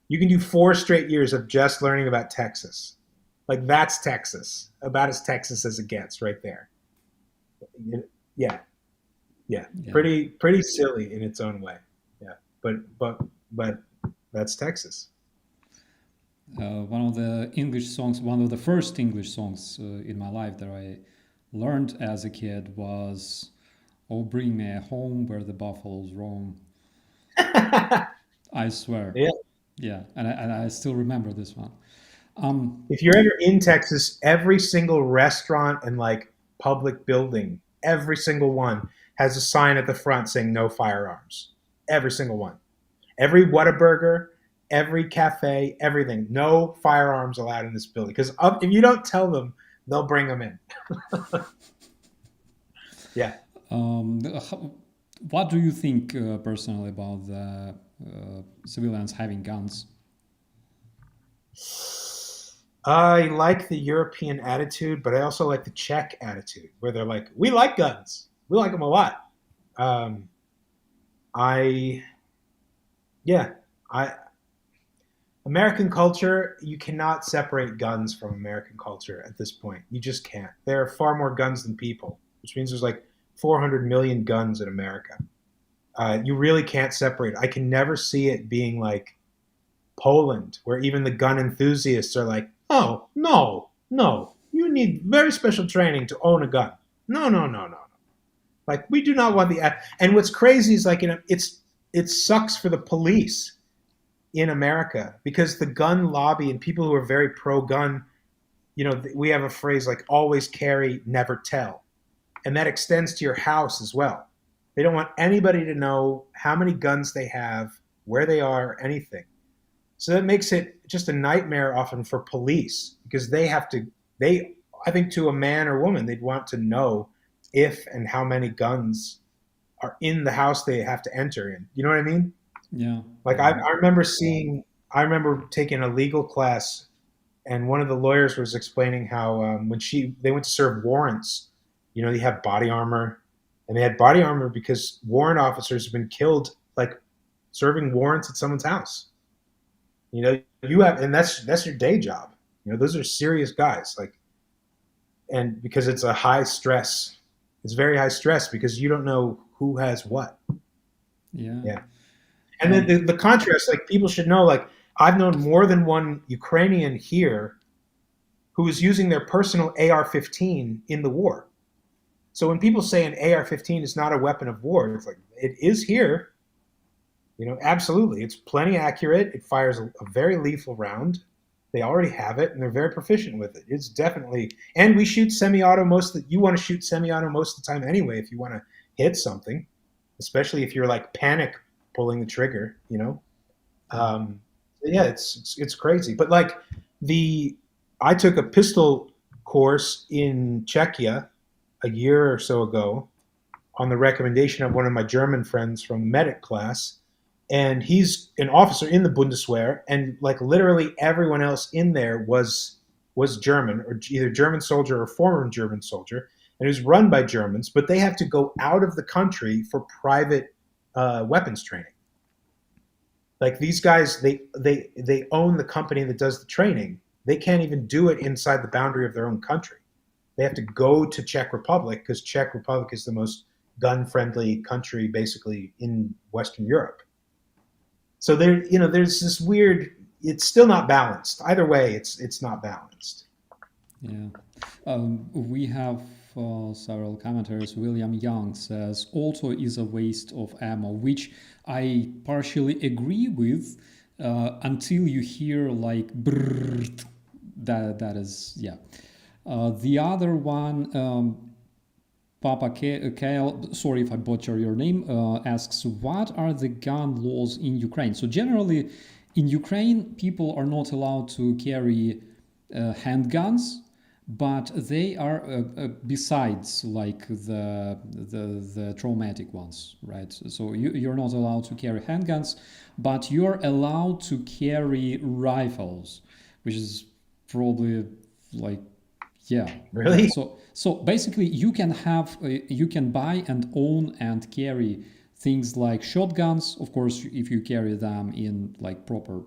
[SPEAKER 2] You can do 4 straight years of just learning about Texas. Like that's Texas, about as Texas as it gets, right there. Yeah, yeah,
[SPEAKER 1] Yeah.
[SPEAKER 2] pretty silly in its own way. Yeah, but that's Texas.
[SPEAKER 1] One of the first English songs in my life that I learned as a kid was "Oh, bring me home where the buffaloes roam." I swear.
[SPEAKER 2] Yeah.
[SPEAKER 1] Yeah, and I still remember this one. Um,
[SPEAKER 2] If you're ever in Texas, every single restaurant and like public building, every single one has a sign at the front saying no firearms. Every single one. Every Whataburger, every cafe, everything. No firearms allowed in this building. Because if you don't tell them, they'll bring them in. Yeah.
[SPEAKER 1] what do you think personally about the civilians having guns?
[SPEAKER 2] I like the European attitude, but I also like the Czech attitude, where they're like, "We like guns. We like them a lot." I, yeah, I American culture, you cannot separate guns from American culture at this point. You just can't. There are far more guns than people, which means there's like 400 million guns in America. You really can't separate. I can never see it being like Poland, where even the gun enthusiasts are like, oh, no, no, you need very special training to own a gun. No, no, no, no. Like, we do not want the. And what's crazy is like, it sucks for the police in America because the gun lobby and people who are very pro gun, we have a phrase like always carry, never tell. And that extends to your house as well. They don't want anybody to know how many guns they have, where they are, anything. So that makes it just a nightmare often for police because I think to a man or woman, they'd want to know if and how many guns are in the house they have to enter in. You know what I mean?
[SPEAKER 1] Yeah.
[SPEAKER 2] Like I remember taking a legal class, and one of the lawyers was explaining how when they went to serve warrants, you have body armor, and they had body armor because warrant officers have been killed like serving warrants at someone's house. And that's your day job. Those are serious guys. Like, and because it's a high stress, it's very high stress because you don't know who has what.
[SPEAKER 1] Yeah.
[SPEAKER 2] Yeah. And then the contrast, like people should know, like I've known more than one Ukrainian here who is using their personal AR-15 in the war. So when people say an AR-15 is not a weapon of war, it's like it is here. Absolutely, it's plenty accurate. It fires a very lethal round. They already have it, and they're very proficient with it. It's definitely, and we shoot semi-auto you want to shoot semi-auto most of the time anyway if you want to hit something, especially if you're like panic pulling the trigger. Yeah, it's crazy. But like I took a pistol course in Czechia a year or so ago on the recommendation of one of my German friends from medic class. And he's an officer in the Bundeswehr, and like literally everyone else in there was German, or either German soldier or former German soldier, and it was run by Germans, but they have to go out of the country for private weapons training. Like these guys, they own the company that does the training. They can't even do it inside the boundary of their own country. They have to go to Czech Republic because Czech Republic is the most gun-friendly country basically in Western Europe. So there's this weird. It's still not balanced. Either way, it's not balanced.
[SPEAKER 1] Yeah. We have several commenters. William Young says auto is a waste of ammo, which I partially agree with until you hear like brrrt. That is, yeah. The other one, Papa Kale, sorry if I butcher your name, asks, what are the gun laws in Ukraine? So generally, in Ukraine, people are not allowed to carry handguns, but they are besides like the traumatic ones, right? So you're not allowed to carry handguns, but you're allowed to carry rifles, which is probably like, yeah.
[SPEAKER 2] Really?
[SPEAKER 1] So basically, you can buy and own and carry things like shotguns. Of course, if you carry them in like proper,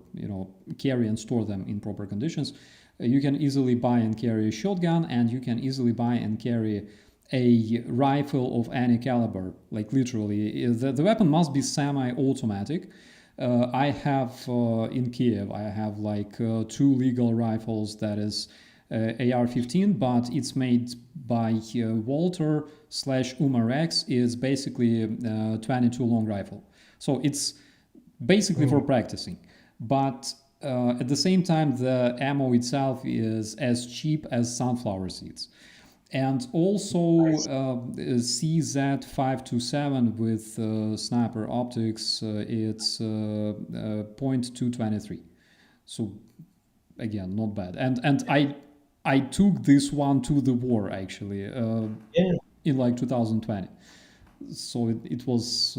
[SPEAKER 1] carry and store them in proper conditions, you can easily buy and carry a shotgun, and you can easily buy and carry a rifle of any caliber. Like literally, the weapon must be semi-automatic. I have in Kiev, I have like two legal rifles that is AR-15, but it's made by Walter / Humorous. Is basically 22 long rifle. So it's basically for practicing. But at the same time, the ammo itself is as cheap as sunflower seeds. And also CZ527 with sniper optics, it's .223. So again, not bad. And I took this one to the war actually in like 2020. So it was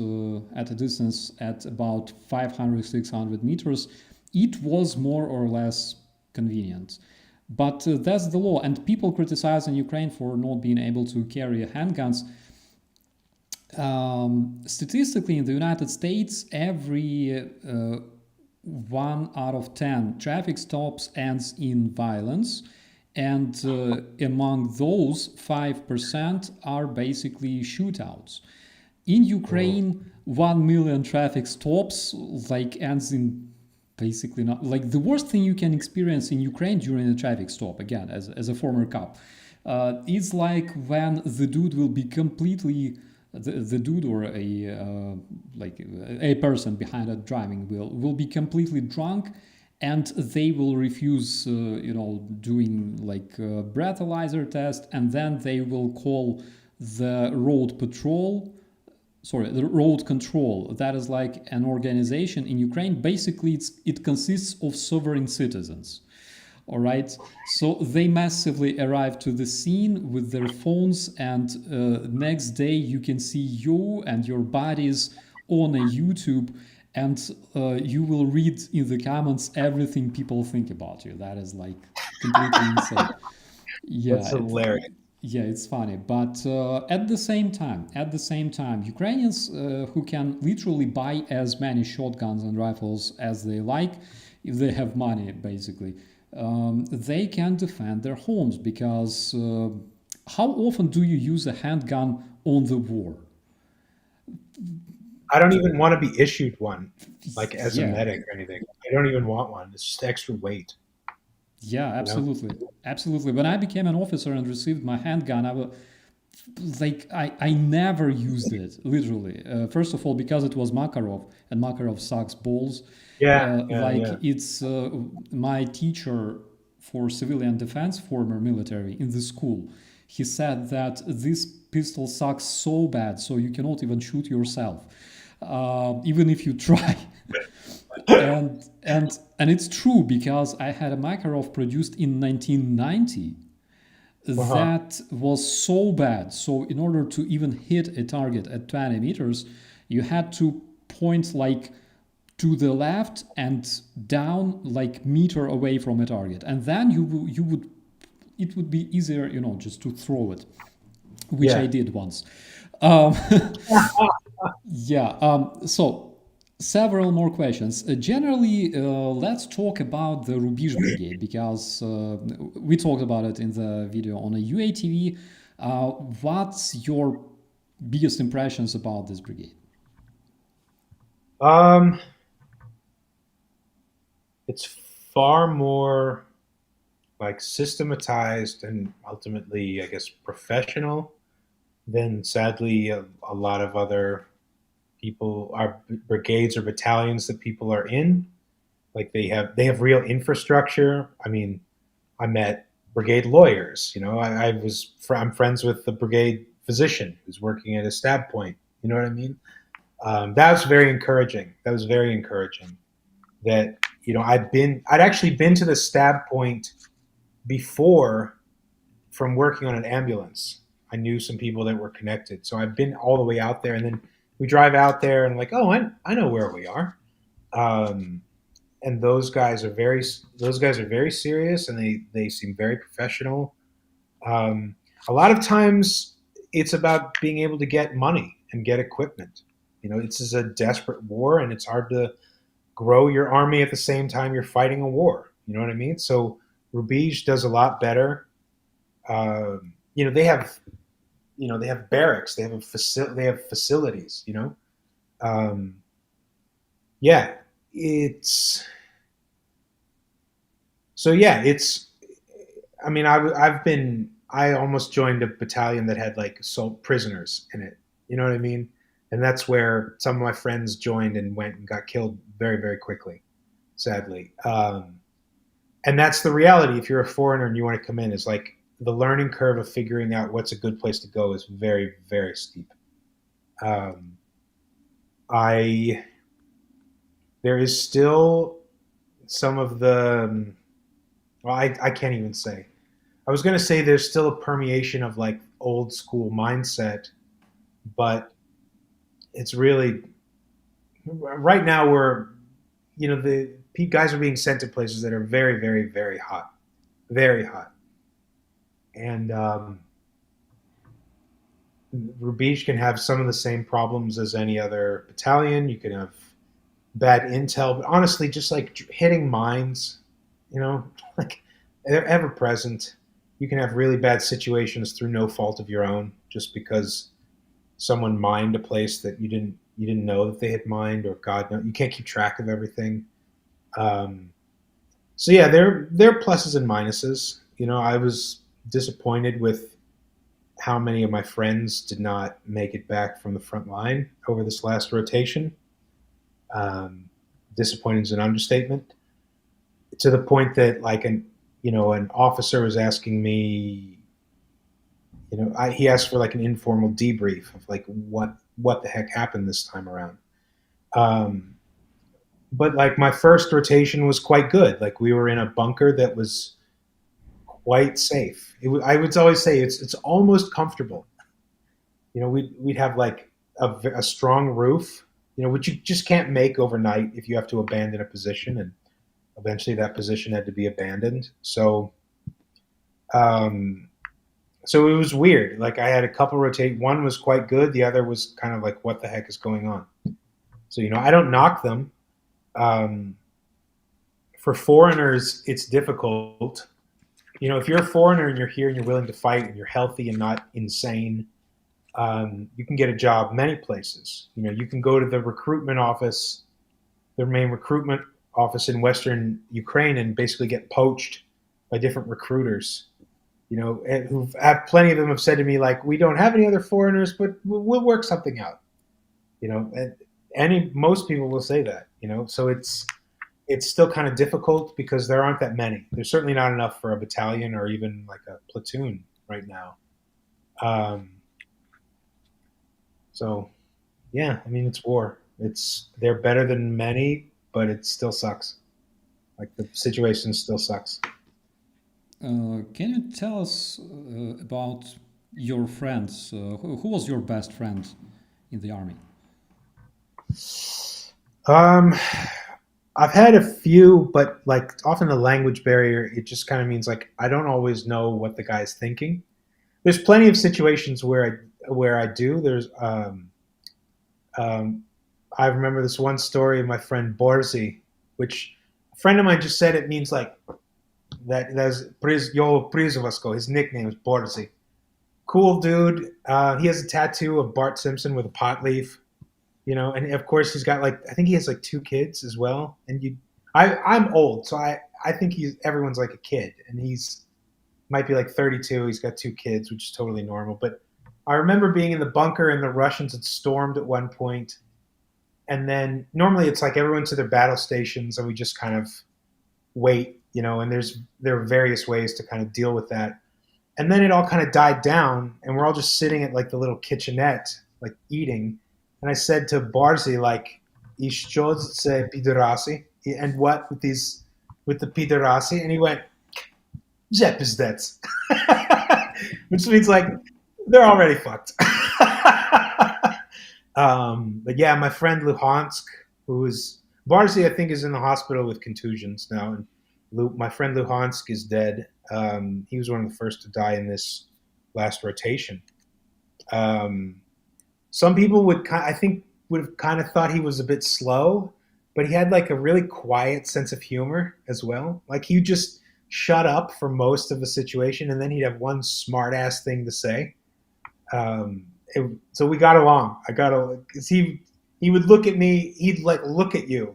[SPEAKER 1] at a distance at about 500-600 meters. It was more or less convenient. But that's the law. And people criticize in Ukraine for not being able to carry handguns. Statistically, in the United States, every one out of 10 traffic stops ends in violence. And among those, 5% are basically shootouts. In
[SPEAKER 2] Mm.
[SPEAKER 1] Ukraine, 1 million traffic stops like ends in basically not like the worst thing you can experience in Ukraine during a traffic stop, again, as a former cop. It's like when the dude will be completely the dude or a like a person behind a driving wheel will be completely drunk, and they will refuse doing like a breathalyzer test, and then they will call the road patrol, sorry, the road control. That is like an organization in Ukraine. Basically, it consists of sovereign citizens. All right. So they massively arrive to the scene with their phones, and next day you can see you and your bodies on a YouTube, and you will read in the comments everything people think about you. That is like completely insane. Yeah,
[SPEAKER 2] That's hilarious.
[SPEAKER 1] yeah, it's funny, but at the same time, Ukrainians who can literally buy as many shotguns and rifles as they like, if they have money, basically, they can defend their homes because how often do you use a handgun on the war?
[SPEAKER 2] I don't even want to be issued one, like as a
[SPEAKER 1] Yeah,
[SPEAKER 2] medic or anything. I don't even want one. It's just extra weight,
[SPEAKER 1] yeah,
[SPEAKER 2] you know?
[SPEAKER 1] absolutely, absolutely. When I became an officer and received my handgun, I never used it literally. First of all, because it was Makarov, and Makarov sucks balls.
[SPEAKER 2] Yeah, yeah,
[SPEAKER 1] Like
[SPEAKER 2] yeah.
[SPEAKER 1] it's my teacher for civilian defense, former military in the school. He said that this pistol sucks so bad, so you cannot even shoot yourself, even if you try. And it's true because I had a Makarov produced in 1990
[SPEAKER 2] Uh-huh.
[SPEAKER 1] that was so bad. So in order to even hit a target at 20 meters, you had to point like to the left and down like meter away from a target, and then you would it would be easier, just to throw it, which I
[SPEAKER 2] Yeah.
[SPEAKER 1] did once. Um, yeah. So several more questions. Generally, let's talk about the Rubizh Brigade because we talked about it in the video on a UATV. What's your biggest impressions about this brigade?
[SPEAKER 2] Um, it's far more like systematized and ultimately, I guess, professional than sadly a lot of other people are brigades or battalions that people are in. Like they have real infrastructure. I mean, I met brigade lawyers. I'm friends with the brigade physician who's working at a stab point. You know what I mean? That was very encouraging. That was very encouraging. That I'd actually been to the stab point before from working on an ambulance. I knew some people that were connected, so I've been all the way out there, and then we drive out there and like, oh, I know where we are. Um, and those guys are very serious, and they seem very professional. Um, a lot of times, it's about being able to get money and get equipment. This is a desperate war, and it's hard to grow your army at the same time you're fighting a war. You know what I mean? So Rubizh does a lot better. They have barracks, they have facilities. Um, yeah, it's so yeah, it's. I mean, I almost joined a battalion that had like assault prisoners in it. You know what I mean? And that's where some of my friends joined and went and got killed very, very quickly, sadly. And that's the reality. If you're a foreigner and you want to come in, is like the learning curve of figuring out what's a good place to go is very, very steep. Um, I There is still some of the well, I can't even say. I was going to say there's still a permeation of like old school mindset, but it's really right now the guys are being sent to places that are very, very, very hot, and Rubizh can have some of the same problems as any other battalion. You can have bad intel, but honestly, just like hitting mines, you know, like they're ever present. You can have really bad situations through no fault of your own, just because someone mined a place that you didn't know that they had mined, or God no, you can't keep track of everything. Um, so yeah, there are pluses and minuses. You know, I was disappointed with how many of my friends did not make it back from the front line over this last rotation. Um, Disappointed is an understatement. To the point that like an officer was asking me, he asked for like an informal debrief of like what the heck happened this time around. Um, but like my first rotation was quite good. Like we were in a bunker that was quite safe. I would always say it's almost comfortable. You know, we'd have like a strong roof, which you just can't make overnight if you have to abandon a position, and eventually that position had to be abandoned. Um, so it was weird. Like I had a couple rotate. One was quite good. The other was kind of like, what the heck is going on? So I don't knock them. Um, for foreigners, it's difficult. If you're a foreigner and you're here and you're willing to fight and you're healthy and not insane, you can get a job many places. You can go to the recruitment office, their main recruitment office in Western Ukraine, and basically get poached by different recruiters. Who've plenty of them have said to me like, "We don't have any other foreigners, but we'll work something out." And most people will say that. So it's still kind of difficult because there aren't that many. There's certainly not enough for a battalion or even like a platoon right now. So yeah, I mean it's war. They're better than many, but it still sucks. Like the situation still sucks.
[SPEAKER 1] Can you tell us about your friends? Who was your best friend in the army?
[SPEAKER 2] Um, I've had a few, but like often the language barrier, it just kind of means like I don't always know what the guy's thinking. There's plenty of situations where I do. Um, I remember this one story of my friend Borzi, which a friend of mine just said it means like that. That's Yo Prizovasko. His nickname is Borzi. Cool dude. He has a tattoo of Bart Simpson with a pot leaf. And of course he's got like I think he has like two kids as well. And I'm old, so I think everyone's like a kid, and he's might be like 32. He's got two kids, which is totally normal. But I remember being in the bunker and the Russians had stormed at one point, and then normally it's like everyone to their battle stations, and we just kind of wait, and there are various ways to kind of deal with that. And then it all kind of died down, and we're all just sitting at like the little kitchenette, like eating. And I said to Barzi, like, "Ishchodze pidorasi," and what with the pidorasi? And he went, "Zepizdets," which means like they're already fucked. But yeah, my friend Luhansk, who is Barzi, I think is in the hospital with contusions now, and my friend Luhansk is dead. He was one of the first to die in this last rotation. Some people I think, would have kind of thought he was a bit slow, but he had like a really quiet sense of humor as well. Like he just shut up for most of the situation, and then he'd have one smart ass thing to say. So we got along. Because he would look at me. He'd like look at you,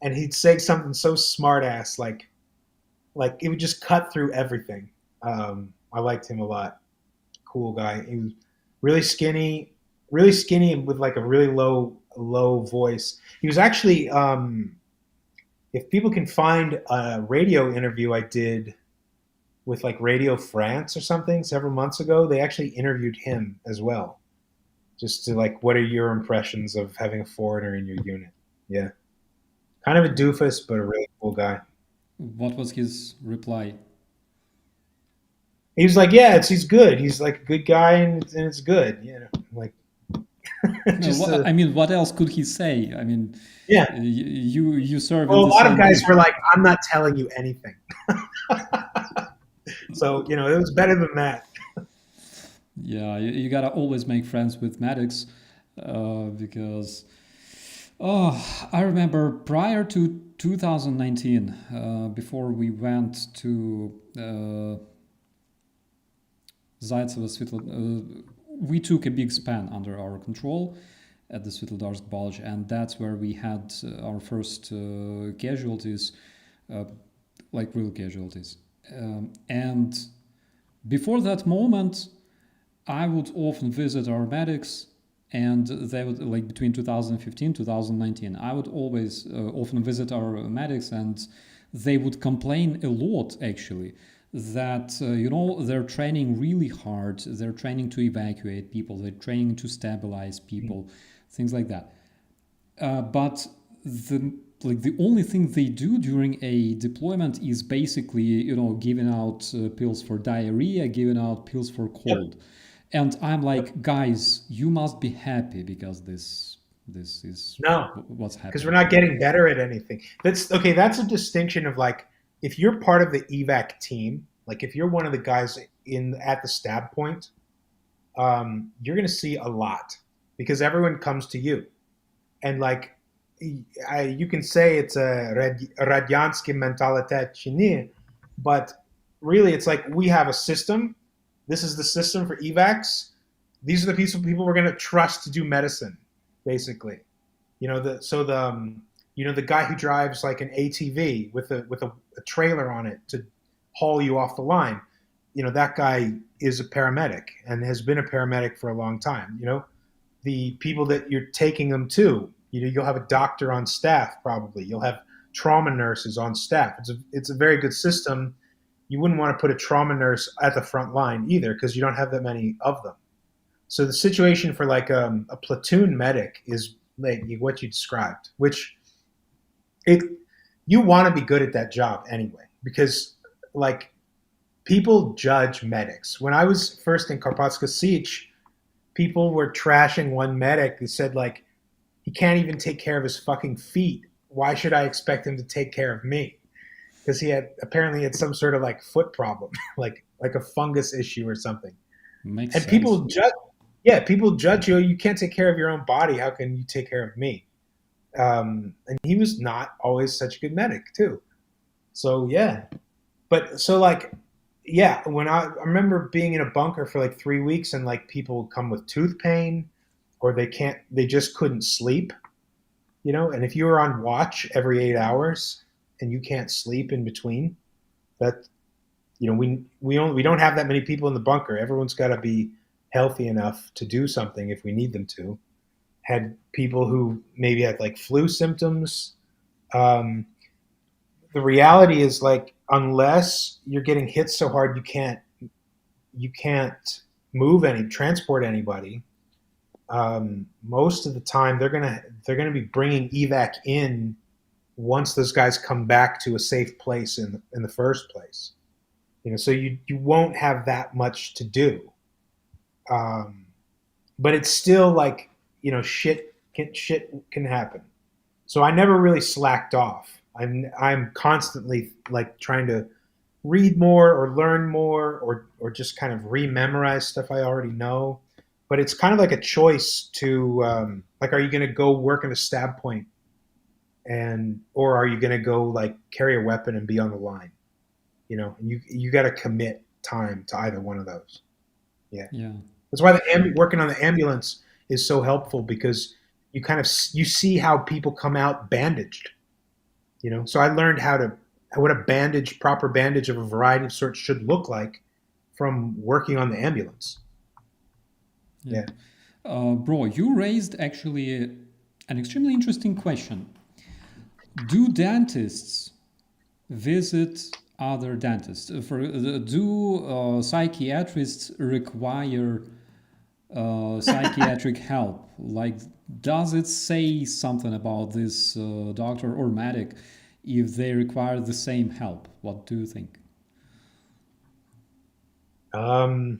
[SPEAKER 2] and he'd say something so smart ass like it would just cut through everything. I liked him a lot. Cool guy. He was really skinny, and with like a really low voice. He was actually, if people can find a radio interview I did with like Radio France or something several months ago, they actually interviewed him as well, just to like, what are your impressions of having a foreigner in your unit? Yeah, kind of a doofus, but a really cool guy.
[SPEAKER 1] What was his reply?
[SPEAKER 2] He was like, "Yeah, he's good. He's like a good guy, and it's good." Like
[SPEAKER 1] No,
[SPEAKER 2] just
[SPEAKER 1] I mean, what else could he say? I mean,
[SPEAKER 2] yeah.
[SPEAKER 1] you serve
[SPEAKER 2] Well,
[SPEAKER 1] in
[SPEAKER 2] a
[SPEAKER 1] the
[SPEAKER 2] lot of
[SPEAKER 1] same
[SPEAKER 2] guys
[SPEAKER 1] country.
[SPEAKER 2] were like, "I'm not telling you anything." So it was better than that.
[SPEAKER 1] Yeah, you gotta always make friends with medics because Oh, I remember prior to 2019, before we went to Zaitsevo we took a big span under our control at the Svetlodarsk Bulge, and that's where we had our first casualties, uh, like real casualties. And before that moment, I would often visit our medics, and they would, like, between 2015 2019, I would always often visit our medics, and they would complain a lot, actually, that they're training really hard, they're training to evacuate people, they're training to stabilize people, things like that. But the only thing they do during a deployment is basically giving out pills for diarrhea, giving out pills for
[SPEAKER 2] Yep.
[SPEAKER 1] cold, and I'm like, guys, you must be happy because this is
[SPEAKER 2] No,
[SPEAKER 1] what's
[SPEAKER 2] because we're
[SPEAKER 1] happening.
[SPEAKER 2] not getting better at anything. That's okay. That's a distinction of like if you're part of the evac team, like if you're one of the guys in at the stab point, you're going to see a lot because everyone comes to you, and like you can say it's a radyansky mentalitet chini, but really it's like we have a system. This is the system for evacs. These are the people we're going to trust to do medicine, basically. The guy who drives like an ATV with a trailer on it to haul you off the line. That guy is a paramedic and has been a paramedic for a long time. The people that you're taking them to. You'll have a doctor on staff probably. You'll have trauma nurses on staff. It's a very good system. You wouldn't want to put a trauma nurse at the front line either because you don't have that many of them. So the situation for like a platoon medic is like what you described, which it you want to be good at that job anyway because like people judge medics. When I was first in Karpatska Sich, people were trashing one medic who said like he can't even take care of his fucking feet. Why should I expect him to take care of me? Because he apparently had some sort of like foot problem, like a fungus issue or something.
[SPEAKER 1] Makes
[SPEAKER 2] And
[SPEAKER 1] sense.
[SPEAKER 2] people judge you. You can't take care of your own body. How can you take care of me? And he was not always such a good medic too. So yeah, but so like yeah, when I remember being in a bunker for like 3 weeks and like people come with tooth pain or they just couldn't sleep, and if you were on watch every 8 hours and you can't sleep in between, that we don't have that many people in the bunker. Everyone's got to be healthy enough to do something if we need them to. Had people who maybe had like flu symptoms. Um, the reality is like unless you're getting hit so hard you can't transport anybody. Most of the time they're gonna be bringing evac in once those guys come back to a safe place in the first place. So you won't have that much to do. Um, but it's still like shit can happen. So I never really slacked off. I'm constantly like trying to read more or learn more or just kind of rememorize stuff I already know. But it's kind of like a choice to like, are you going to go work in a stab point or are you going to go like carry a weapon and be on the line? You got to commit time to either one of those. Yeah,
[SPEAKER 1] Yeah.
[SPEAKER 2] that's why working on the ambulance is so helpful because you see how people come out bandaged. So I learned what a proper bandage of a variety of sorts should look like from working on the ambulance.
[SPEAKER 1] Yeah.
[SPEAKER 2] Yeah.
[SPEAKER 1] Bro, you raised actually an extremely interesting question. Do dentists visit other dentists? Do psychiatrists require psychiatric help? Like, does it say something about this doctor or medic if they require the same help? What do you think?
[SPEAKER 2] Um,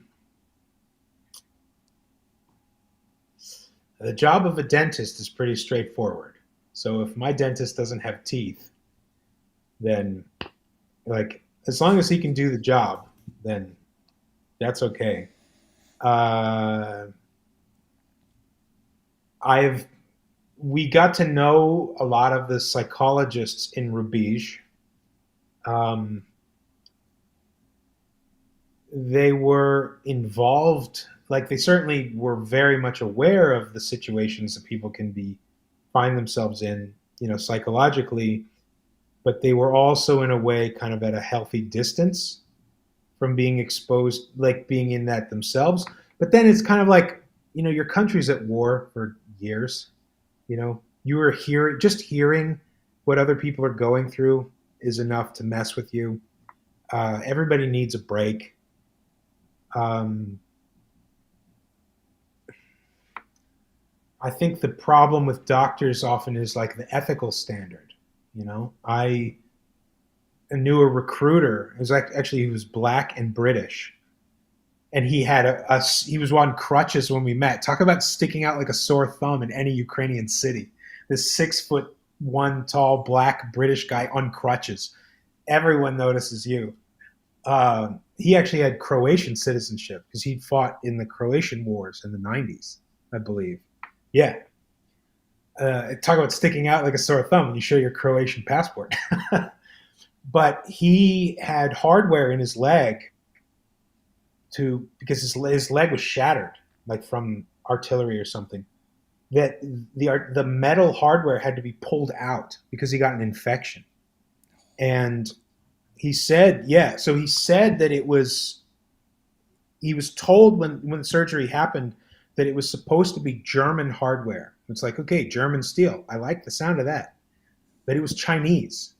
[SPEAKER 2] the job of a dentist is pretty straightforward. So if my dentist doesn't have teeth, then like as long as he can do the job, then that's okay. Uh, I've we got to know a lot of the psychologists in Rubizh. Um, they were involved, like they certainly were very much aware of the situations that people can be find themselves in, psychologically, but they were also in a way kind of at a healthy distance from being exposed, like being in that themselves. But then it's kind of like, your country's at war for years. You were hearing what other people are going through is enough to mess with you. Everybody needs a break. Um, I think the problem with doctors often is like the ethical standard. I knew a recruiter. It was actually he was black and British, and he had he was on crutches when we met. Talk about sticking out like a sore thumb in any Ukrainian city. This 6'1" tall black British guy on crutches. Everyone notices you. He actually had Croatian citizenship because he fought in the Croatian wars in the 90s, I believe. Yeah. Talk about sticking out like a sore thumb when you show your Croatian passport. But he had hardware in his leg because his leg was shattered, like from artillery or something. That the metal hardware had to be pulled out because he got an infection. And he said, yeah. So he said that he was told when the surgery happened that it was supposed to be German hardware. It's like, okay, German steel. I like the sound of that. But it was Chinese.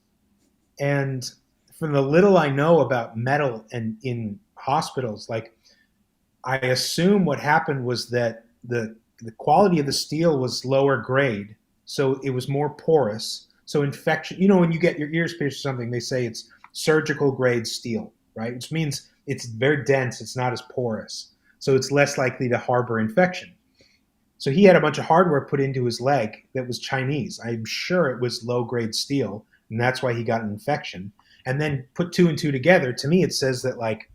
[SPEAKER 2] And from the little I know about metal and in hospitals, like I assume what happened was that the quality of the steel was lower grade, so it was more porous. So infection, when you get your ears pierced or something, they say it's surgical grade steel, right? Which means it's very dense, it's not as porous, so it's less likely to harbor infection. So he had a bunch of hardware put into his leg that was Chinese. I'm sure it was low grade steel, and that's why he got an infection. And then put two and two together, to me, it says that like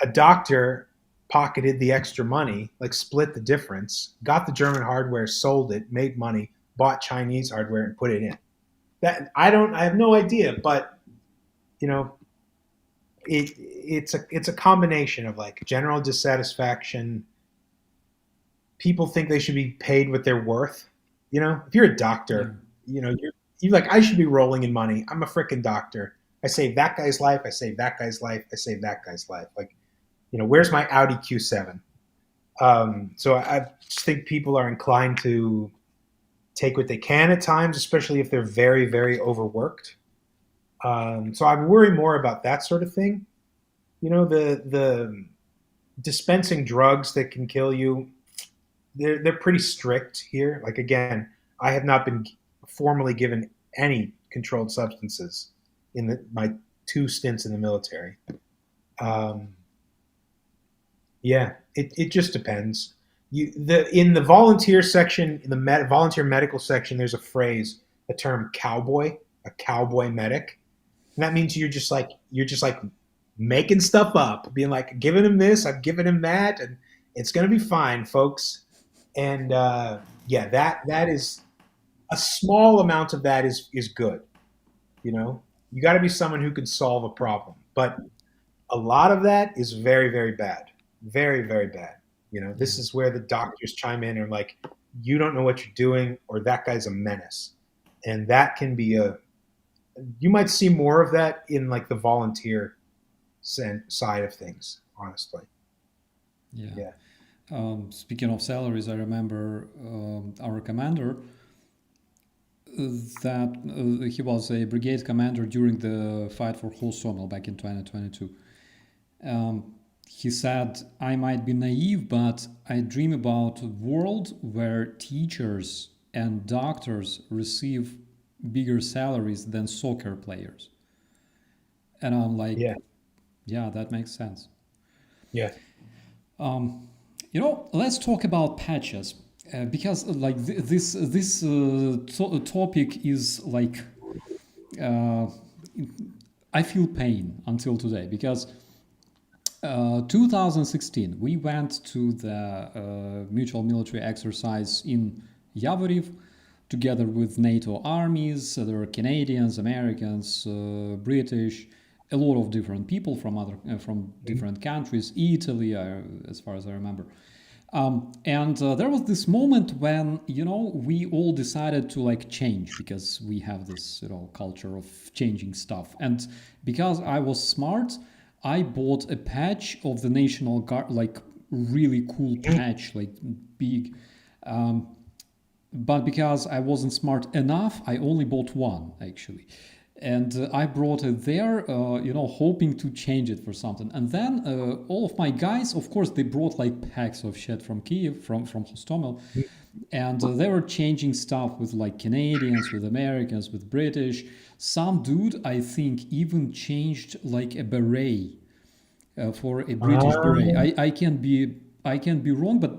[SPEAKER 2] a doctor pocketed the extra money, like split the difference, got the German hardware, sold it, made money, bought Chinese hardware, and put it in. That I have no idea, but you know, it's a combination of like general dissatisfaction. People think they should be paid what they're worth. If you're a
[SPEAKER 1] Yeah.
[SPEAKER 2] doctor, you're like, I should be rolling in money. I'm a freaking doctor. I saved that guy's life. I saved that guy's life. I saved that guy's life. Like, where's my Audi Q7? So I just think people are inclined to take what they can at times, especially if they're very, very overworked. So I worry more about that sort of thing. The dispensing drugs that can kill you. They're pretty strict here. Like again, I have not been formally given any controlled substances in my 2 stints in the military. Um, Yeah, it just depends. In the volunteer section, in the volunteer medical section, there's a phrase, a term cowboy, a cowboy medic, and that means you're just like making stuff up, being like giving him this, I'm giving him that, and it's gonna be fine, folks. And yeah, that is a small amount of that is good. You got to be someone who can solve a problem, but a lot of that is very, very bad. Very, very bad.
[SPEAKER 1] Yeah.
[SPEAKER 2] This is where the doctors chime in and like, you don't know what you're doing, or that guy's a menace. And that can be you might see more of that in like the volunteer side of things, honestly.
[SPEAKER 1] Yeah.
[SPEAKER 2] Yeah.
[SPEAKER 1] Speaking of salaries, I remember our commander that he was a brigade commander during the fight for HOSTOMEL back in 2022. He said, I might be naive, but I dream about a world where teachers and doctors receive bigger salaries than soccer players. And I'm like,
[SPEAKER 2] Yeah.
[SPEAKER 1] yeah, that makes sense.
[SPEAKER 2] Yeah.
[SPEAKER 1] Let's talk about patches. Because like this topic is like uh, I feel pain until today because 2016, we went to the mutual military exercise in Yavoriv together with NATO armies. There were Canadians, Americans, British, a lot of different people from different countries, Italy, as far as I remember. And there was this moment when we all decided to like change, because we have this culture of changing stuff. And because I was smart, I bought a patch of the National Guard, like really cool patch, like big. But because I wasn't smart enough, I only bought one actually. And I brought it there, hoping to change it for something. And then all of my guys, of course, they brought like packs of shit from Kiev, from HOSTOMEL. And they were changing stuff with like Canadians, with Americans, with British. Some dude, I think, even changed like a beret for a British beret. I can be wrong, but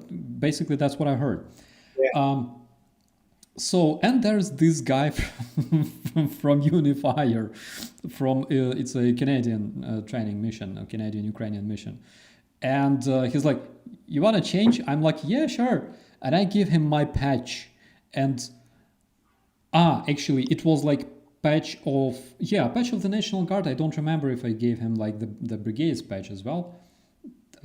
[SPEAKER 1] basically that's what I heard.
[SPEAKER 2] Yeah.
[SPEAKER 1] So, and there's this guy from Unifier, from it's a Canadian training mission, a Canadian Ukrainian mission, and he's like, "You want to change?" I'm like, "Yeah, sure," and I give him my patch, and actually, it was like patch of the National Guard. I don't remember if I gave him like the brigade's patch as well.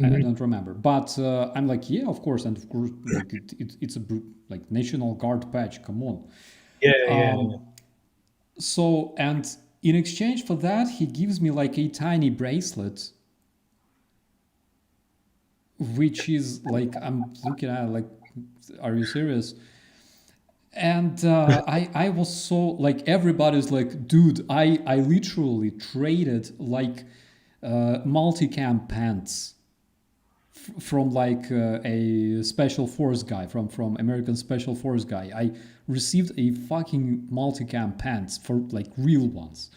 [SPEAKER 1] I don't remember, but I'm like, yeah, of course, and of course, like it's a like National Guard patch. Come on.
[SPEAKER 2] Yeah.
[SPEAKER 1] So, and in exchange for that, he gives me like a tiny bracelet, which is like, I'm looking at it like, are you serious? And I was so like, everybody's like, dude, I literally traded like multicam pants from like a special force guy, from American special force guy. I received a fucking multicam pants, for like real ones.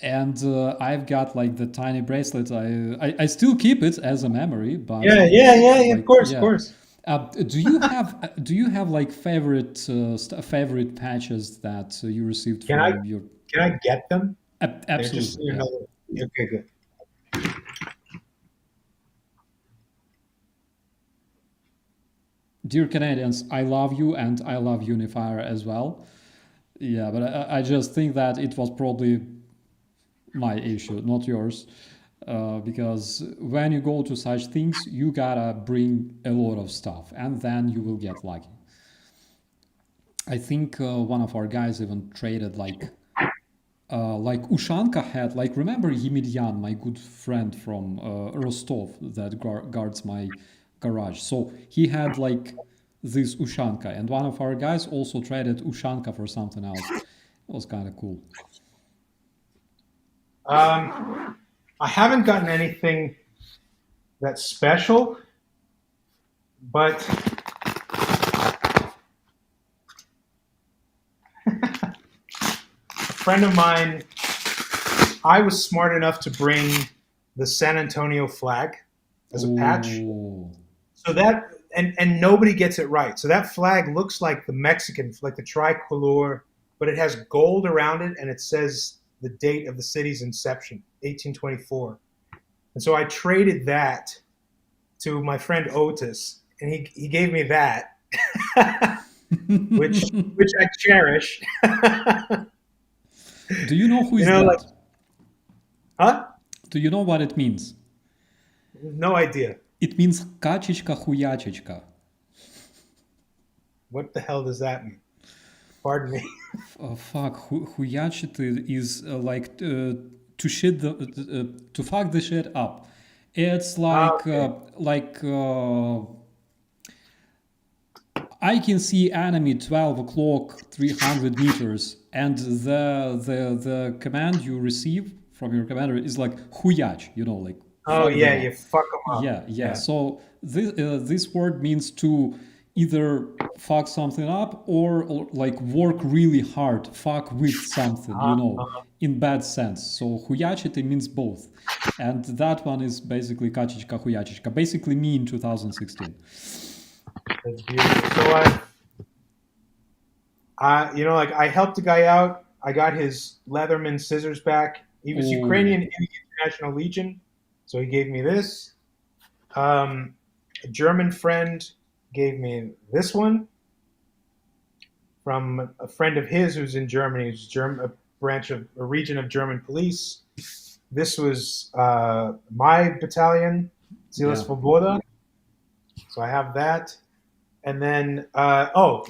[SPEAKER 1] And I've got like the tiny bracelet. I still keep it as a memory, but
[SPEAKER 2] Yeah. Of
[SPEAKER 1] like,
[SPEAKER 2] course, of
[SPEAKER 1] yeah.
[SPEAKER 2] course.
[SPEAKER 1] Do you have like favorite patches that you received
[SPEAKER 2] Can I
[SPEAKER 1] from your?
[SPEAKER 2] can I get them? They're just
[SPEAKER 1] Absolutely, yeah.
[SPEAKER 2] okay, good.
[SPEAKER 1] Dear Canadians, I love you and I love Unifier as well. Yeah, but I just think that it was probably my issue, not yours. Because when you go to such things, you gotta bring a lot of stuff, and then you will get lucky. I think one of our guys even traded like Ushanka had, like, remember Yemidyan, my good friend from Rostov that guards my garage. So he had like this Ushanka, and one of our guys also traded Ushanka for something else. It was kind of cool.
[SPEAKER 2] I haven't gotten anything that's special, but a friend of mine, I was smart enough to bring the San Antonio flag as a patch.
[SPEAKER 1] Oh,
[SPEAKER 2] So that and nobody gets it right. So that flag looks like the Mexican, like the tricolor, but it has gold around it, and it says the date of the city's inception, 1824. And so I traded that to my friend Otis, and he gave me that, which I cherish.
[SPEAKER 1] do you know who
[SPEAKER 2] You
[SPEAKER 1] is
[SPEAKER 2] know, like,
[SPEAKER 1] that?
[SPEAKER 2] huh?
[SPEAKER 1] Do you know what it means?
[SPEAKER 2] No idea.
[SPEAKER 1] It means kachечка хуячечка.
[SPEAKER 2] What the hell does that mean? Pardon me.
[SPEAKER 1] Fuck, хуячити is to shit to fuck the shit up. It's like
[SPEAKER 2] Okay.
[SPEAKER 1] I can see enemy 12 o'clock 300 meters, and the command you receive from your commander is like huyach, like
[SPEAKER 2] Oh
[SPEAKER 1] fuck
[SPEAKER 2] yeah,
[SPEAKER 1] them
[SPEAKER 2] you
[SPEAKER 1] up.
[SPEAKER 2] fuck them up.
[SPEAKER 1] Yeah.
[SPEAKER 2] Yeah.
[SPEAKER 1] So this word means to either fuck something up, or like work really hard, fuck with something, in bad sense. So huyachity means both, and that one is basically kachечка huyachечка, basically me in 2016.
[SPEAKER 2] That's beautiful. So like I helped a guy out. I got his Leatherman scissors back. He was
[SPEAKER 1] Oh,
[SPEAKER 2] Ukrainian in the International Legion, so he gave me this. A German friend gave me this one. from a friend of his who's in Germany, who's a branch of a region of German police. This was my battalion, Zila
[SPEAKER 1] Yeah.
[SPEAKER 2] Svoboda. So I have that. And then,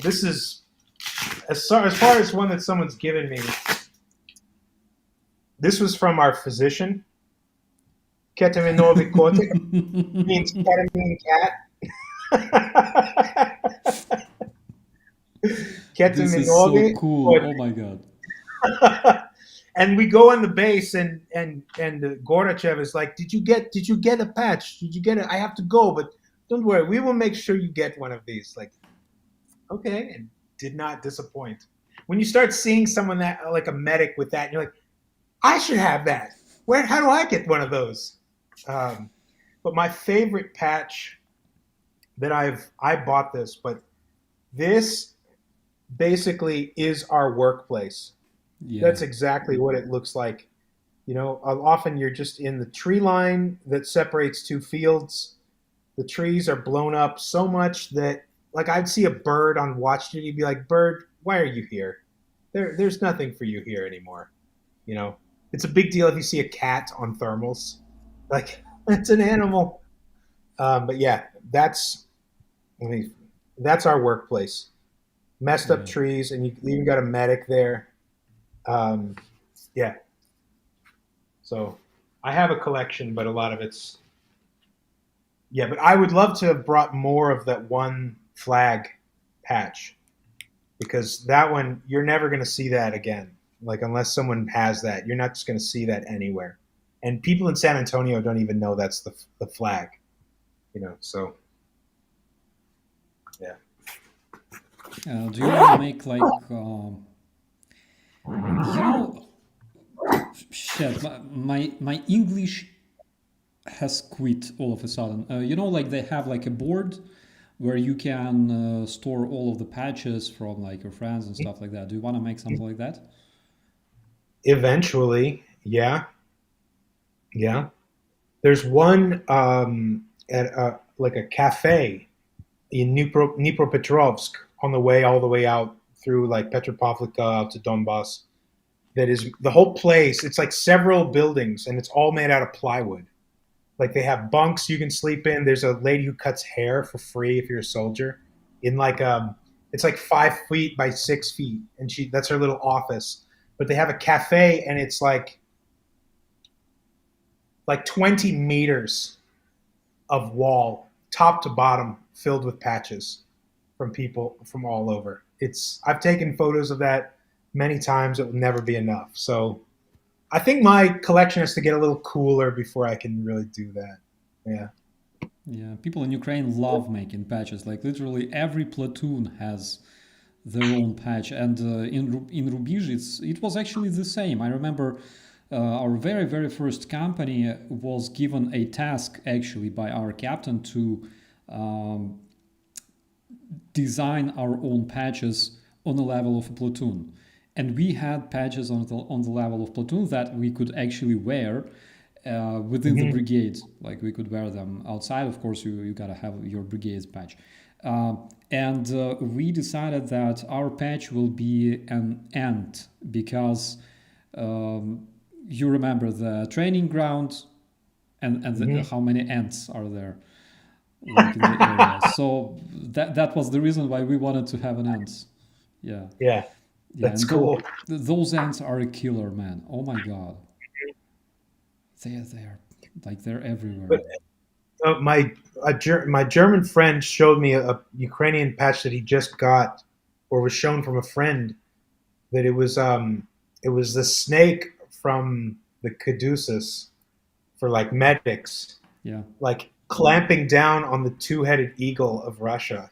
[SPEAKER 2] this is as far as one that someone's given me. This was from our physician, ketaminovic cortic, means ketamine cat.
[SPEAKER 1] This is so
[SPEAKER 2] Ketaminovic
[SPEAKER 1] cool.
[SPEAKER 2] cortic.
[SPEAKER 1] Oh my god.
[SPEAKER 2] And we go on the base, and Gorachev is like, did you get a patch? Did you get it? I have to go, but don't worry, we will make sure you get one of these. Like, okay, and did not disappoint. When you start seeing someone that like a medic with that, and you're like, I should have that. How do I get one of those? But my favorite patch that I bought this, but this basically is our workplace.
[SPEAKER 1] Yeah.
[SPEAKER 2] That's exactly what it looks like. Often you're just in the tree line that separates two fields. The trees are blown up so much that, like, I'd see a bird on watch duty, be like, "Bird, why are you here? There's nothing for you here anymore." It's a big deal if you see a cat on thermals. Like, it's an animal. But yeah, that's our workplace. Messed up
[SPEAKER 1] Yeah.
[SPEAKER 2] trees, and you even got a medic there. Um, yeah. So I have a collection, but a lot of it's yeah. But I would love to have brought more of that one flag patch, because that one you're never going to see that again. Like, unless someone has that, you're not just going to see that anywhere. And people in San Antonio don't even know that's the flag. So yeah.
[SPEAKER 1] Do you want to make like you know shit my English has quit all of a sudden. Like they have like a board where you can store all of the patches from like your friends and stuff like that. Do you want to make something like that?
[SPEAKER 2] Eventually, yeah, yeah. There's one at like a cafe in Dnipropetrovsk on the way all the way out through like Petropavlivka out to Donbass. That is the whole place. It's like several buildings, and it's all made out of plywood. Like, they have bunks you can sleep in. There's a lady who cuts hair for free if you're a soldier. In like it's like 5 feet by 6 feet, and that's her little office. But they have a cafe, and it's like 20 meters of wall, top to bottom, filled with patches from people from all over. I've taken photos of that many times. It will never be enough. So I think my collection has to get a little cooler before I can really do that. Yeah.
[SPEAKER 1] Yeah, people in Ukraine love making patches. Like literally every platoon has their own patch, and in Rubizh it was actually the same. I remember our very first company was given a task actually by our captain to um, design our own patches on the level of a platoon. And we had patches on the level of platoon that we could actually wear within the
[SPEAKER 2] Mm-hmm.
[SPEAKER 1] brigade. Like we could wear them outside. Of course, you gotta have your brigade's patch. And we decided that our patch will be an ant because you remember the training ground and
[SPEAKER 2] Mm-hmm.
[SPEAKER 1] how many ants are there like in the area. So that was the reason why we wanted to have an ant. Yeah,
[SPEAKER 2] Yeah,
[SPEAKER 1] yeah,
[SPEAKER 2] that's
[SPEAKER 1] and
[SPEAKER 2] cool.
[SPEAKER 1] those ants are a killer, man. Oh my god, they're like they're everywhere.
[SPEAKER 2] But my German friend showed me a Ukrainian patch that he just got, or was shown from a friend, that it was the snake from the Caduceus for like medics,
[SPEAKER 1] Yeah.
[SPEAKER 2] like clamping down on the two-headed eagle of Russia,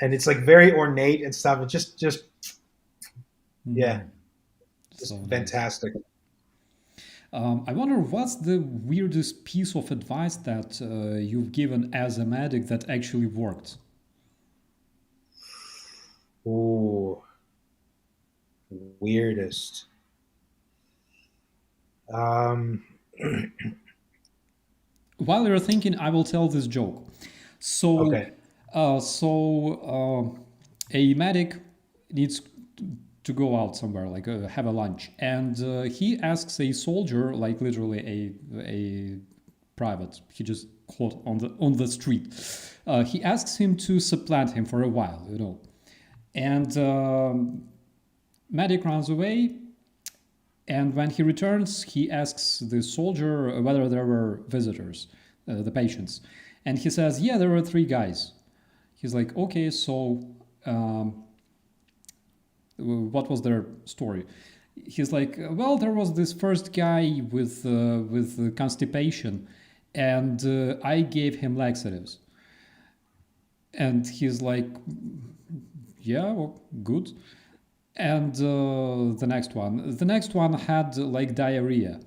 [SPEAKER 2] and it's like very ornate and stuff. It's just yeah,
[SPEAKER 1] Mm,
[SPEAKER 2] just
[SPEAKER 1] so nice.
[SPEAKER 2] fantastic.
[SPEAKER 1] I wonder what's the weirdest piece of advice that you've given as a medic that actually worked.
[SPEAKER 2] Ooh, weirdest. Um,
[SPEAKER 1] While you're thinking, I will tell this joke. So,
[SPEAKER 2] okay.
[SPEAKER 1] a medic needs to go out somewhere, like have a lunch, and he asks a soldier, like literally a private, he just caught on the street. He asks him to supplant him for a while, and medic runs away. And when he returns, he asks the soldier whether there were visitors, the patients. And he says, yeah, there were 3 guys. He's like, okay, so what was their story? He's like, well, there was this first guy with constipation, and I gave him laxatives. And he's like, yeah, well, good. And the next one had like diarrhea.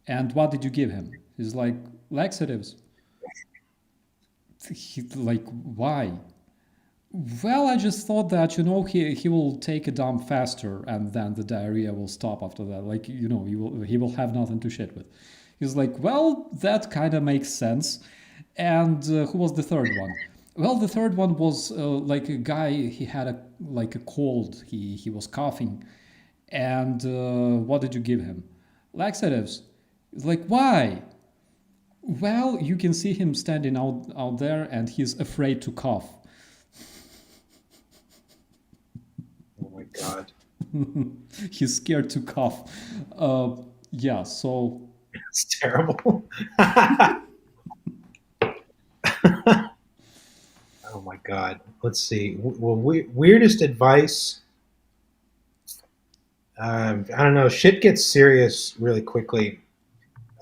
[SPEAKER 1] And what did you give him? He's like, laxatives. Like, why? Well, I just thought that, he will take a dump faster, and then the diarrhea will stop after that. Like, he will have nothing to shit with. He's like, well, that kind of makes sense. And who was the third one? Well, the third one was like a guy. He had a cold. He was coughing, and what did you give him? Laxatives. It's like, why? Well, you can see him standing out there, and he's afraid to cough.
[SPEAKER 2] Oh my God.
[SPEAKER 1] He's scared to cough. Yeah, so
[SPEAKER 2] It's terrible. Oh my God. Let's see. Well, weirdest advice. I don't know. Shit gets serious really quickly.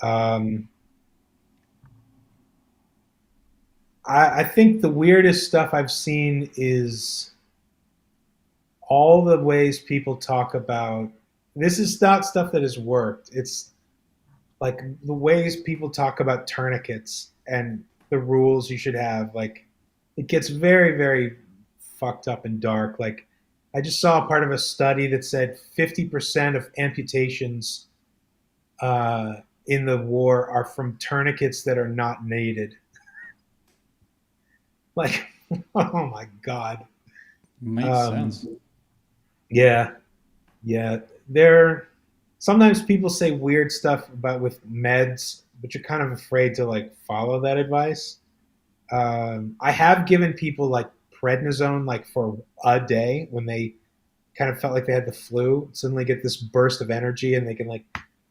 [SPEAKER 2] Um, I think the weirdest stuff I've seen is all the ways people talk about. This is not stuff that has worked. It's like the ways people talk about tourniquets and the rules you should have. Like, it gets very, very fucked up and dark. Like, I just saw a part of a study that said 50% of amputations in the war are from tourniquets that are not needed. Like, oh my God.
[SPEAKER 1] makes sense.
[SPEAKER 2] Yeah, yeah. There, sometimes people say weird stuff about with meds, but you're kind of afraid to like follow that advice. I have given people like prednisone like for a day when they kind of felt like they had the flu, suddenly get this burst of energy and they can like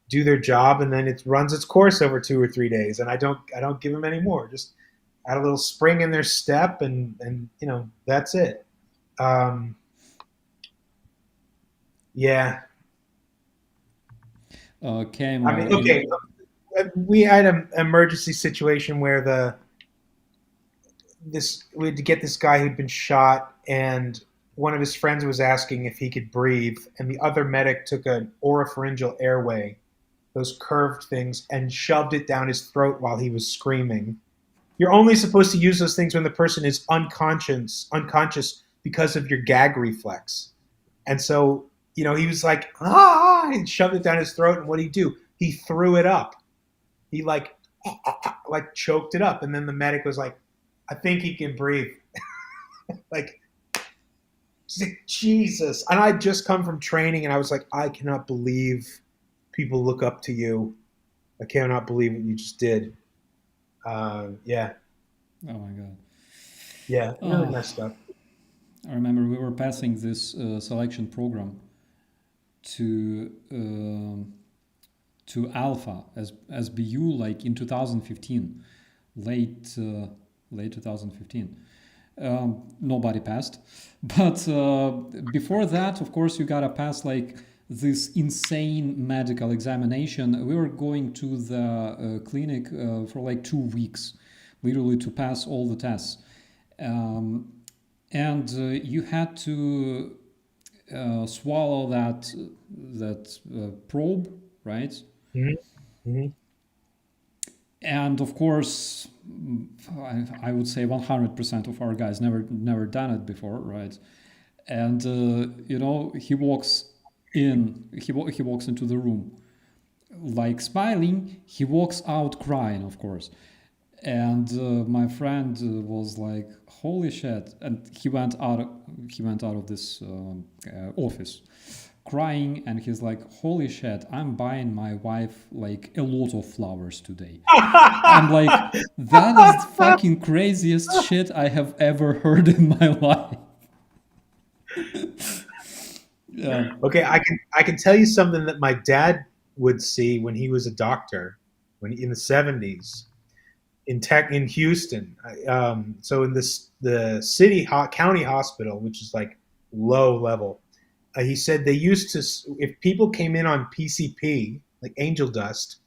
[SPEAKER 2] do their job, and then it runs its course over 2 or 3 days, and I don't give them any more. Just add a little spring in their step, and that's it. Um, yeah,
[SPEAKER 1] Came
[SPEAKER 2] I mean, okay, we had an emergency situation where we had to get this guy who'd been shot, and one of his friends was asking if he could breathe, and the other medic took an oropharyngeal airway, those curved things, and shoved it down his throat while he was screaming. You're only supposed to use those things when the person is unconscious because of your gag reflex. And so, he was like, and shoved it down his throat. And what did he do? He threw it up. He like choked it up. And then the medic was like, I think he can breathe. like, Jesus. And I'd just come from training, and I was like, I cannot believe people look up to you. I cannot believe what you just did. Yeah.
[SPEAKER 1] Oh my God.
[SPEAKER 2] Yeah, really messed up.
[SPEAKER 1] I remember we were passing this selection program to Alpha as BU like in 2015, late 2015. Nobody passed, but before that, of course, you gotta pass like this insane medical examination. We were going to the clinic for like 2 weeks, literally to pass all the tests, and you had to swallow that probe, right?
[SPEAKER 2] Mm-hmm. Mm-hmm.
[SPEAKER 1] And of course, I would say 100% of our guys never done it before, right? And he walks into the room, like smiling. He walks out crying, of course. And my friend was like, "Holy shit!" And he went out of this office, crying, and he's like, "Holy shit! I'm buying my wife like a lot of flowers today." I'm like, "That is the fucking craziest shit I have ever heard in my life." Yeah.
[SPEAKER 2] Okay, I can tell you something that my dad would see when he was a doctor, when in the 70s in Houston. So in this the county hospital, which is like low level, he said they used to, if people came in on PCP, like angel dust,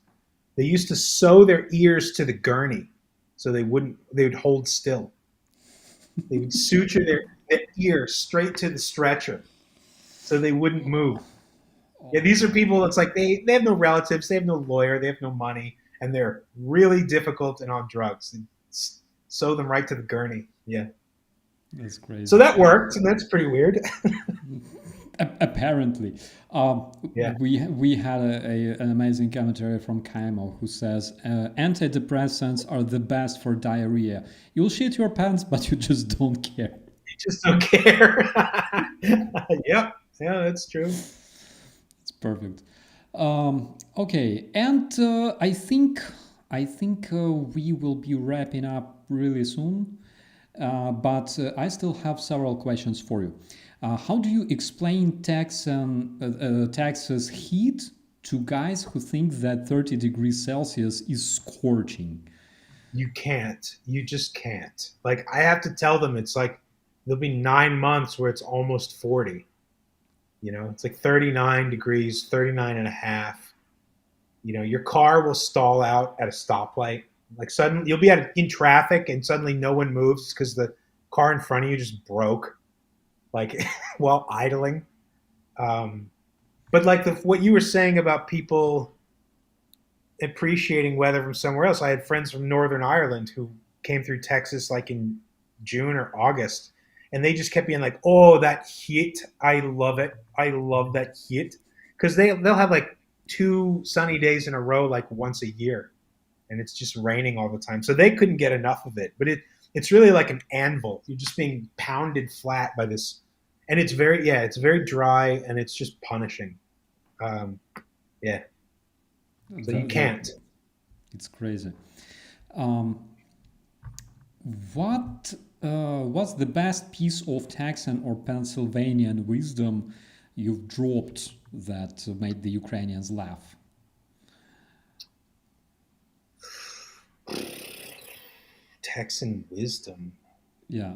[SPEAKER 2] they used to sew their ears to the gurney so they would hold still. They would suture their ear straight to the stretcher so they wouldn't move. Yeah, these are people. It's like they have no relatives, they have no lawyer, they have no money, and they're really difficult and on drugs. And sew them right to the gurney. Yeah.
[SPEAKER 1] That's
[SPEAKER 2] So
[SPEAKER 1] crazy.
[SPEAKER 2] that worked, and that's pretty weird.
[SPEAKER 1] Apparently, um,
[SPEAKER 2] Yeah.
[SPEAKER 1] we had an amazing commentary from Kaimo who says antidepressants are the best for diarrhea. You'll shit your pants, but you just don't care.
[SPEAKER 2] You just don't care. Yep. Yeah, that's true.
[SPEAKER 1] It's perfect. Okay, and I think we will be wrapping up really soon. But I still have several questions for you. How do you explain Texas heat to guys who think that 30 degrees Celsius is scorching?
[SPEAKER 2] You can't. You just can't. Like I have to tell them it's like there'll be 9 months where it's almost 40. It's like 39 degrees, 39 and a half. Your car will stall out at a stoplight. Like suddenly you'll be in traffic and suddenly no one moves because the car in front of you just broke, like while idling. Um, but like what you were saying about people appreciating weather from somewhere else, I had friends from Northern Ireland who came through Texas like in June or August, and they just kept being like, "Oh, that heat! I love it. I love that heat," because they'll have like 2 sunny days in a row like once a year, and it's just raining all the time. So they couldn't get enough of it. But it's really like an anvil. You're just being pounded flat by this, and it's very dry and it's just punishing. Um, yeah, so you
[SPEAKER 1] That
[SPEAKER 2] can't.
[SPEAKER 1] it's crazy. Um, what's the best piece of Texan or Pennsylvanian wisdom you've dropped that made the Ukrainians laugh?
[SPEAKER 2] Texan wisdom.
[SPEAKER 1] Yeah.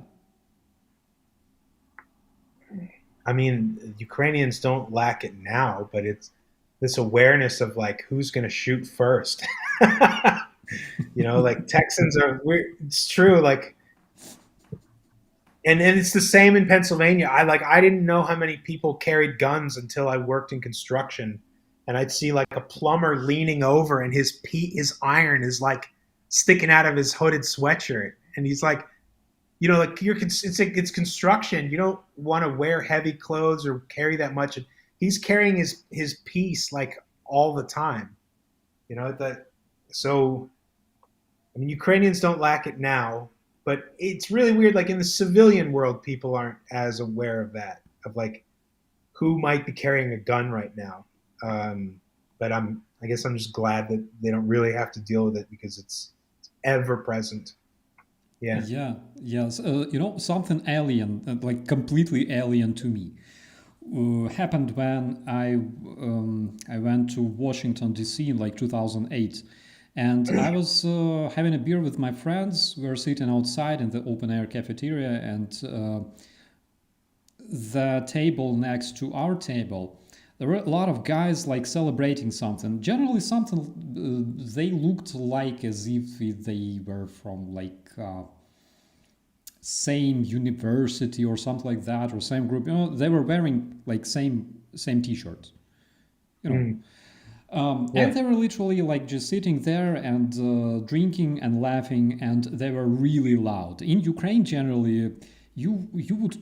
[SPEAKER 2] I mean, Ukrainians don't lack it now, but it's this awareness of like who's going to shoot first. Like Texans are. It's true. Like, and it's the same in Pennsylvania. I didn't know how many people carried guns until I worked in construction, and I'd see like a plumber leaning over, and his iron is like sticking out of his hooded sweatshirt, and he's like, like it's construction. You don't want to wear heavy clothes or carry that much. He's carrying his piece like all the time. That so. I mean, Ukrainians don't lack it now, but it's really weird. Like in the civilian world, people aren't as aware of that, of like who might be carrying a gun right now. But I guess I'm just glad that they don't really have to deal with it because it's ever present. Yeah.
[SPEAKER 1] Yeah, yes. Something alien, like completely alien to me, happened when I went to Washington D.C. in like 2008, and I was having a beer with my friends. We were sitting outside in the open air cafeteria, and the table next to our table, there were a lot of guys like celebrating something. Generally, something they looked like as if they were from like. Same university or something like that, or same group. They were wearing like same t-shirts. You know,
[SPEAKER 2] Mm,
[SPEAKER 1] and
[SPEAKER 2] yeah.
[SPEAKER 1] they were literally like just sitting there and drinking and laughing, and they were really loud. In Ukraine, generally, you would,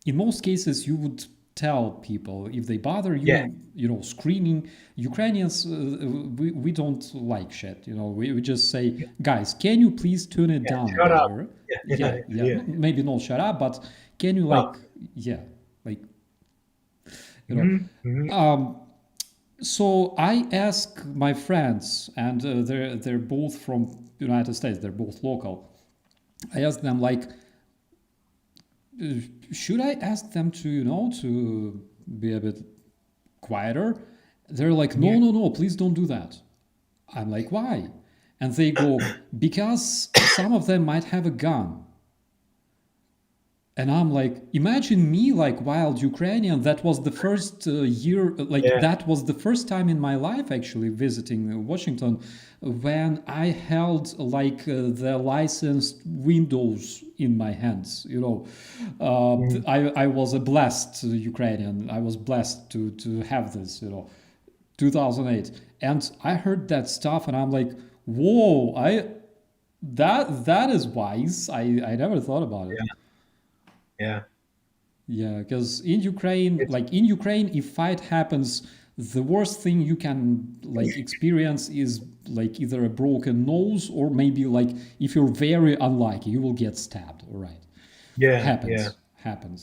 [SPEAKER 1] in most cases, you would tell people if they bother
[SPEAKER 2] Yeah.
[SPEAKER 1] you, screaming. Ukrainians, we don't like shit. We just say, guys, can you please tune it
[SPEAKER 2] Yeah.
[SPEAKER 1] down a
[SPEAKER 2] Shut
[SPEAKER 1] bit?
[SPEAKER 2] up.
[SPEAKER 1] Or
[SPEAKER 2] Yeah.
[SPEAKER 1] yeah,
[SPEAKER 2] Yeah.
[SPEAKER 1] yeah,
[SPEAKER 2] Yeah.
[SPEAKER 1] maybe not shut up, but can you
[SPEAKER 2] Well.
[SPEAKER 1] yeah, like you know.
[SPEAKER 2] Hmm. Hmm.
[SPEAKER 1] So I ask my friends, and they're both from United States. They're both local. I ask them like, should I ask them to to be a bit quieter? They're like,
[SPEAKER 2] Yeah.
[SPEAKER 1] no, no, no, please don't do that. I'm like, why? And they go, because some of them might have a gun. And I'm like, imagine me like wild Ukrainian. That was the first year, like
[SPEAKER 2] Yeah.
[SPEAKER 1] that was the first time in my life actually visiting Washington when I held like the licensed Windows in my hands.
[SPEAKER 2] Mm.
[SPEAKER 1] I was a blessed Ukrainian. I was blessed to have this. 2008, and I heard that stuff, and I'm like, whoa, that is wise. I never thought about it.
[SPEAKER 2] Yeah. Yeah.
[SPEAKER 1] Yeah, because in Ukraine,
[SPEAKER 2] It's
[SPEAKER 1] like in Ukraine, if fight happens, the worst thing you can like experience is like either a broken nose or maybe like if you're very unlucky, you will get stabbed. All right,
[SPEAKER 2] yeah. Yeah.
[SPEAKER 1] happens.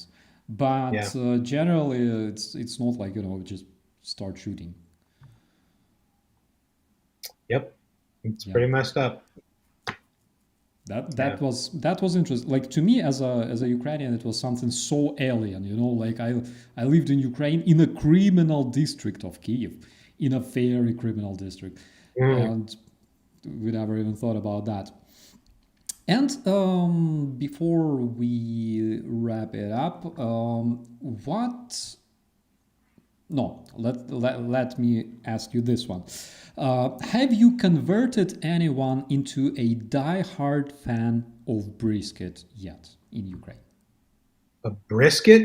[SPEAKER 1] But
[SPEAKER 2] Yeah.
[SPEAKER 1] generally, it's not like just start shooting.
[SPEAKER 2] Yep. It's
[SPEAKER 1] Yeah.
[SPEAKER 2] pretty messed up.
[SPEAKER 1] That
[SPEAKER 2] Yeah.
[SPEAKER 1] that was interesting. Like to me as a Ukrainian, it was something so alien. Like I lived in Ukraine in a criminal district of Kiev, in a very criminal district,
[SPEAKER 2] Mm.
[SPEAKER 1] and we never even thought about that. And before we wrap it up, what no, let me ask you this one. Have you converted anyone into a die-hard fan of brisket yet in Ukraine?
[SPEAKER 2] A brisket.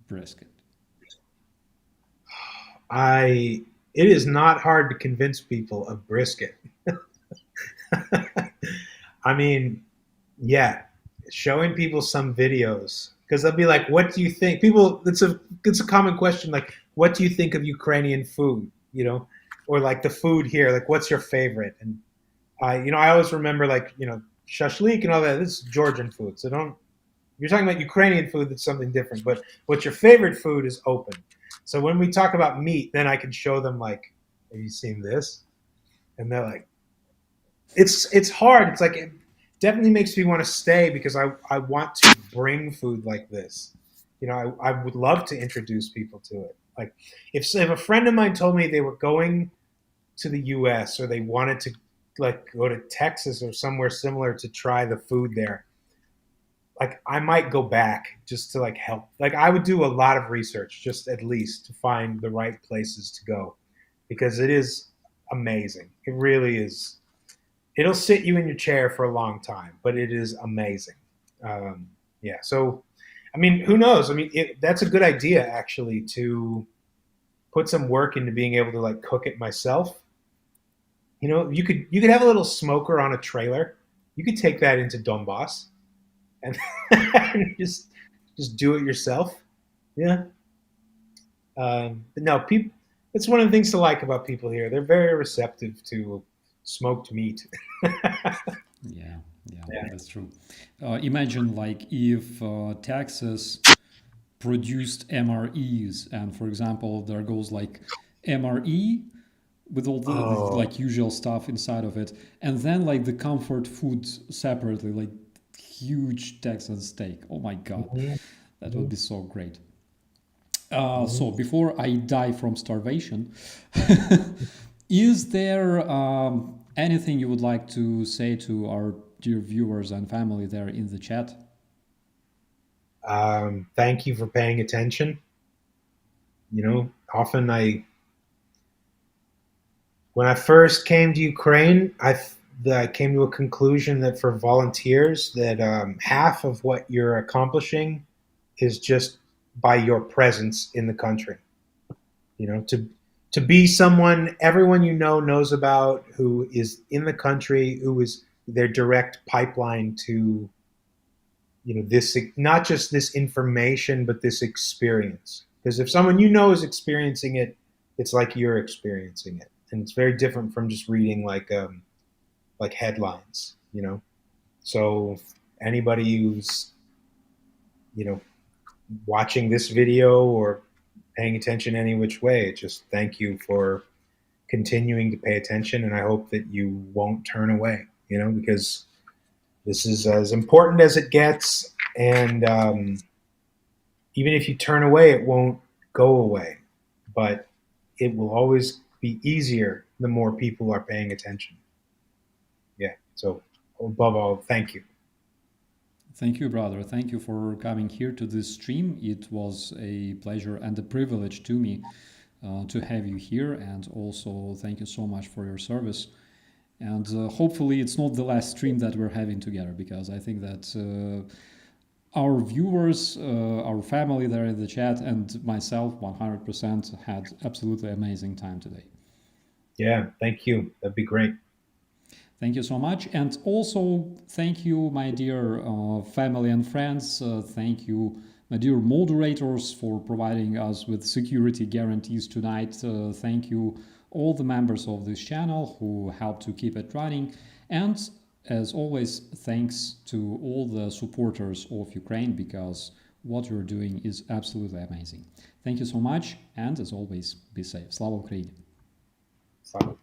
[SPEAKER 1] Brisket.
[SPEAKER 2] I. It is not hard to convince people of brisket. I mean, yeah, showing people some videos because they'll be like, "What do you think?" People, it's a common question like, "What do you think of Ukrainian food?" Or like the food here, like, "What's your favorite?" And I always remember like shashlik and all that. This is Georgian food, so don't. You're talking about Ukrainian food, that's something different. But what's your favorite food is open. So when we talk about meat, then I can show them like, "Have you seen this?" And they're like, it's hard. It's like it definitely makes me want to stay because I want to bring food like this. I would love to introduce people to it. Like if a friend of mine told me they were going to the U.S. or they wanted to like go to Texas or somewhere similar to try the food there, like I might go back just to like help. Like I would do a lot of research just at least to find the right places to go because it is amazing. It really is. It'll sit you in your chair for a long time, but it is amazing. Yeah. So, I mean, who knows? I mean, that's a good idea actually to put some work into being able to like cook it myself. You could have a little smoker on a trailer. You could take that into Donbass and, and just do it yourself. Yeah. But no, people. It's one of the things to like about people here. They're very receptive to smoked meat.
[SPEAKER 1] Yeah, yeah,
[SPEAKER 2] Yeah.
[SPEAKER 1] that's true. Imagine like if Texas produced MREs, and for example, there goes like MRE with all the
[SPEAKER 2] Oh.
[SPEAKER 1] like usual stuff inside of it, and then like the comfort foods separately, like huge Texan steak. Oh my god,
[SPEAKER 2] Mhm.
[SPEAKER 1] that would
[SPEAKER 2] Mhm.
[SPEAKER 1] be so great. So
[SPEAKER 2] Mhm.
[SPEAKER 1] before I die from starvation, is there anything you would like to say to our dear viewers and family there in the chat?
[SPEAKER 2] Thank you for paying attention. Often when I first came to Ukraine, I came to a conclusion that for volunteers, that half of what you're accomplishing is just by your presence in the country. To be someone everyone knows about, who is in the country, who is their direct pipeline to this, not just this information but this experience, Because if someone you know is experiencing it, it's like you're experiencing it, and it's very different from just reading like headlines, you know. So anybody who's, you know, watching this video or paying attention any which way, just thank you for continuing to pay attention, and I hope that you won't turn away, you know, because this is as important as it gets, and even if you turn away, it won't go away, but it will always be easier the more people are paying attention. Yeah. So above all, thank you.
[SPEAKER 1] Thank you, brother. Thank you for coming here to this stream. It was a pleasure and a privilege to me to have you here. And also, thank you so much for your service. And hopefully, it's not the last stream that we're having together, because I think that our viewers, our family there in the chat, and myself 100% had absolutely amazing time today.
[SPEAKER 2] Yeah. Thank you. That'd be great.
[SPEAKER 1] Thank you so much. And also, thank you, my dear family and friends. Thank you, my dear moderators, for providing us with security guarantees tonight. Thank you, all the members of this channel who helped to keep it running. And as always, thanks to all the supporters of Ukraine, because what you're doing is absolutely amazing. Thank you so much. And as always, be safe. Slava Ukraini.
[SPEAKER 2] Slava.